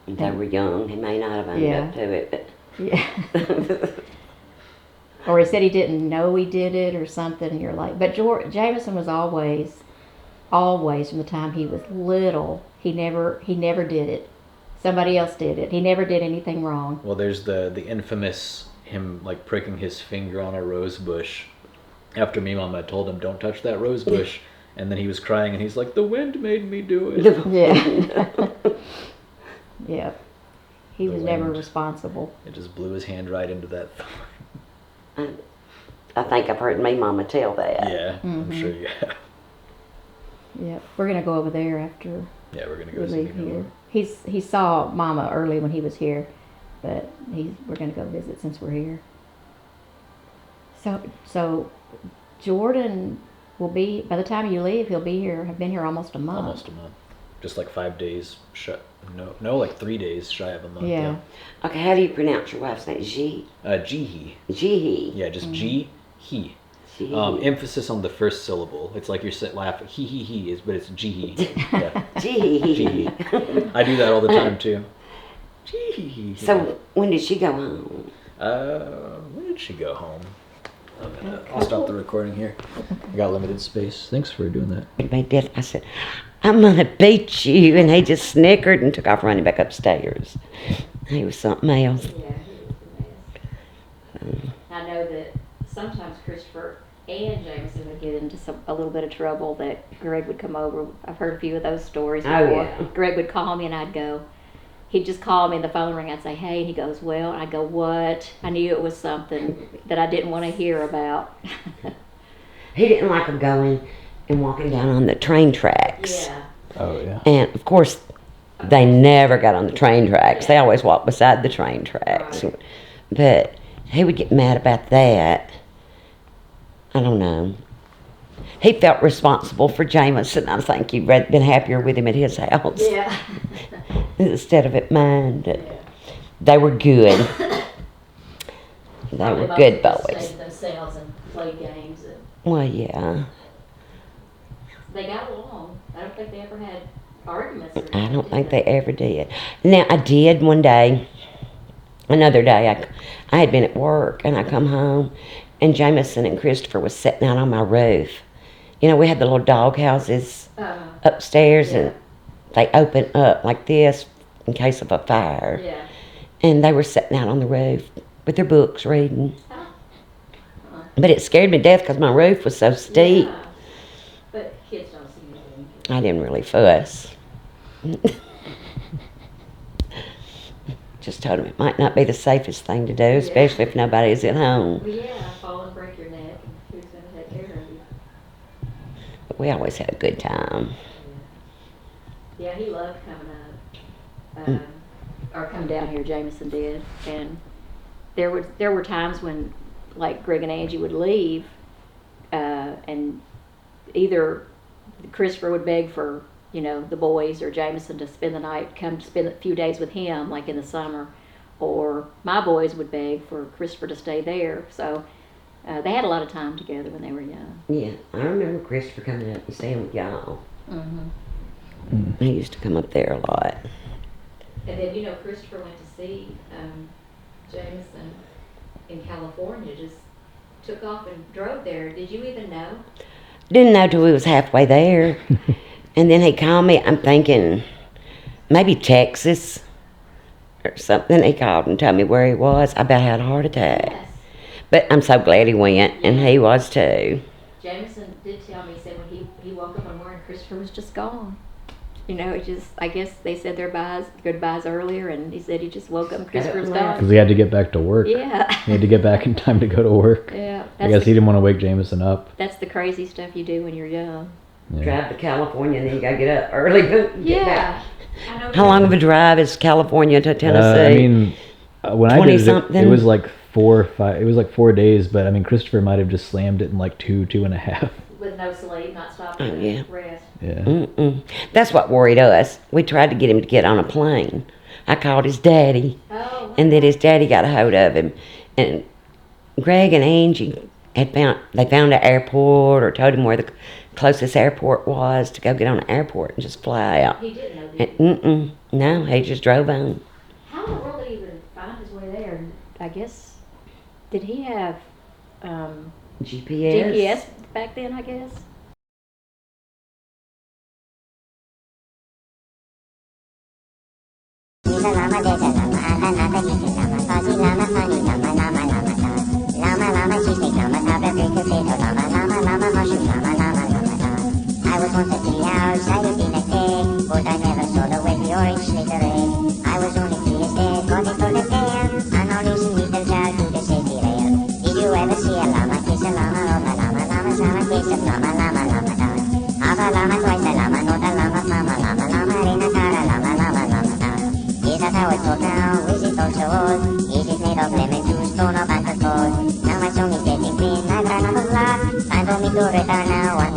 Speaker 8: They were young. He may not have owned up to it, but
Speaker 1: Yeah. Or he said he didn't know he did it or something, and you're like, but Jamison was always from the time he was little, he never did it. Somebody else did it. He never did anything wrong.
Speaker 3: Well, there's the infamous him like pricking his finger on a rose bush after me mama told him don't touch that rose bush, and then he was crying and he's like, the wind made me do it.
Speaker 1: Yeah. Yeah. He
Speaker 3: The
Speaker 1: was never
Speaker 3: wind.
Speaker 1: responsible.
Speaker 3: It just blew his hand right into that thorn.
Speaker 8: I think I've heard me mama tell that.
Speaker 3: Yeah, I'm sure you have.
Speaker 1: Yeah. We're gonna go over there after
Speaker 3: Yeah, we're gonna go
Speaker 1: we
Speaker 3: see
Speaker 1: leave
Speaker 3: him.
Speaker 1: here. He saw Mama early when he was here, but we're gonna go visit since we're here. So Jordan will be, by the time you leave, he'll be here. Have been here almost a month.
Speaker 3: Almost a month. Just like 5 days no, like 3 days shy of a month.
Speaker 1: Yeah.
Speaker 8: Okay, how do you pronounce your wife's name?
Speaker 3: Jihi.
Speaker 8: Jihi.
Speaker 3: Yeah, just G he.
Speaker 8: Jihi.
Speaker 3: Emphasis on the first syllable. It's like you're laughing. He is, but it's Jihi. Yeah.
Speaker 8: Jihi.
Speaker 3: Jihi. I do that all the time too. Jihi.
Speaker 8: So when did she go home?
Speaker 3: When did she go home? I'll stop the recording here. I got limited space. Thanks for doing that.
Speaker 8: I said, I'm gonna beat you, and he just snickered and took off running back upstairs. He was something else.
Speaker 1: Yeah, he was a mess. I know that sometimes Christopher and Jameson would get into a little bit of trouble, that Greg would come over. I've heard a few of those stories before.
Speaker 8: Oh, yeah.
Speaker 1: Greg would call me and I'd go, he'd just call me and the phone ring. I'd say, hey, and he goes, well, and I'd go, what? I knew it was something that I didn't want to hear about.
Speaker 8: He didn't like him going and walking down on the train tracks.
Speaker 1: Yeah.
Speaker 3: Oh yeah.
Speaker 8: And of course, they never got on the train tracks. They always walked beside the train tracks.
Speaker 1: Right.
Speaker 8: But he would get mad about that. I don't know. He felt responsible for Jamison. I think you'd been happier with him at his house
Speaker 1: Yeah.
Speaker 8: instead of at mine. But they were good. They were good boys.
Speaker 1: Themselves and play games. And
Speaker 8: Well, yeah.
Speaker 1: they got along. I don't think they ever had arguments. Or
Speaker 8: I don't
Speaker 1: anything,
Speaker 8: think
Speaker 1: did
Speaker 8: they ever did. Now, I did one day, another day, I had been at work, and I come home, and Jamison and Christopher was sitting out on my roof. You know, we had the little dog houses upstairs, and they open up like this in case of a fire.
Speaker 1: Yeah.
Speaker 8: And they were sitting out on the roof with their books reading. But it scared me to death because my roof was so steep.
Speaker 1: Yeah. But kids don't see anything.
Speaker 8: I didn't really fuss. Just told him it might not be the safest thing to do, especially if nobody's at home.
Speaker 1: Well, yeah, fall and break your neck, and who's going to take care of you?
Speaker 8: But we always had a good time.
Speaker 1: Yeah, he loved coming up, or coming down here. Jamison did, and there were times when, like, Greg and Angie would leave, and either Christopher would beg for, the boys or Jamison to spend the night, come spend a few days with him, like in the summer. Or my boys would beg for Christopher to stay there. So they had a lot of time together when they were young.
Speaker 8: Yeah, I remember Christopher coming up and staying with y'all.
Speaker 1: Mm-hmm.
Speaker 8: He used to come up there a lot.
Speaker 1: And then, Christopher went to see Jamison in California, just took off and drove there. Did you even know?
Speaker 8: Didn't know till we was halfway there. And then he called me, I'm thinking maybe Texas or something. He called and told me where he was. I about had a heart attack.
Speaker 1: Yes.
Speaker 8: But I'm so glad he went, and he was too.
Speaker 1: Jamison did tell me, he said when he woke up one morning, Christopher was just gone. I guess they said their goodbyes earlier, and he said he just woke up and Christopher was gone.
Speaker 6: Because he had to get back to work.
Speaker 1: Yeah.
Speaker 6: He had to get back in time to go to work.
Speaker 1: Yeah.
Speaker 6: I guess he didn't want to wake Jamison up.
Speaker 1: That's the crazy stuff you do when you're young.
Speaker 6: Yeah.
Speaker 8: Drive to California, and then you gotta get up early to get back.
Speaker 1: I know.
Speaker 8: How long of a drive is California to Tennessee?
Speaker 6: I mean, when I did it,
Speaker 8: 20-something?
Speaker 6: it was like 4 or 5. It was like 4 days, but I mean, Christopher might have just slammed it in like 2.5.
Speaker 1: With no sleep, not stopping
Speaker 8: Oh, yeah.
Speaker 1: to rest.
Speaker 6: Yeah.
Speaker 8: That's what worried us. We tried to get him to get on a plane. I called his daddy,
Speaker 1: Oh.
Speaker 8: and then his daddy got a hold of him. And Greg and Angie found an airport, or told him where the closest airport was to go get on the airport and just fly out.
Speaker 1: He didn't know that.
Speaker 8: And, no, he just drove on.
Speaker 1: How in the world did he even find his way there? I guess, did he have
Speaker 8: GPS.
Speaker 1: GPS back then, I guess?
Speaker 9: He's a llama, there's a llama, another he's a llama, fuzzy llama, funny llama, llama, llama, llama, llama, llama, cheesesteak llama, tablet, big potato llama, llama, llama, mushroom llama, llama, llama, llama. I was once a 3 hours sighted in a cave, but I never saw the way the orange slitter egg. I was only 3 years dead, got it for the tail, and only some little child to the safety rail. Did you ever see a llama kiss a llama, or a llama, llama, llama, kiss a llama, llama, llama, llama? Half a llama, twice a llama, not a llama, mama, llama, llama, rena, cara, llama, llama, llama, llama. Is that how it's told now? Is it also old? Is it made of lemon juice, torn up and cold? Now my song is getting clean, I've run out of luck. Time for me to retire now.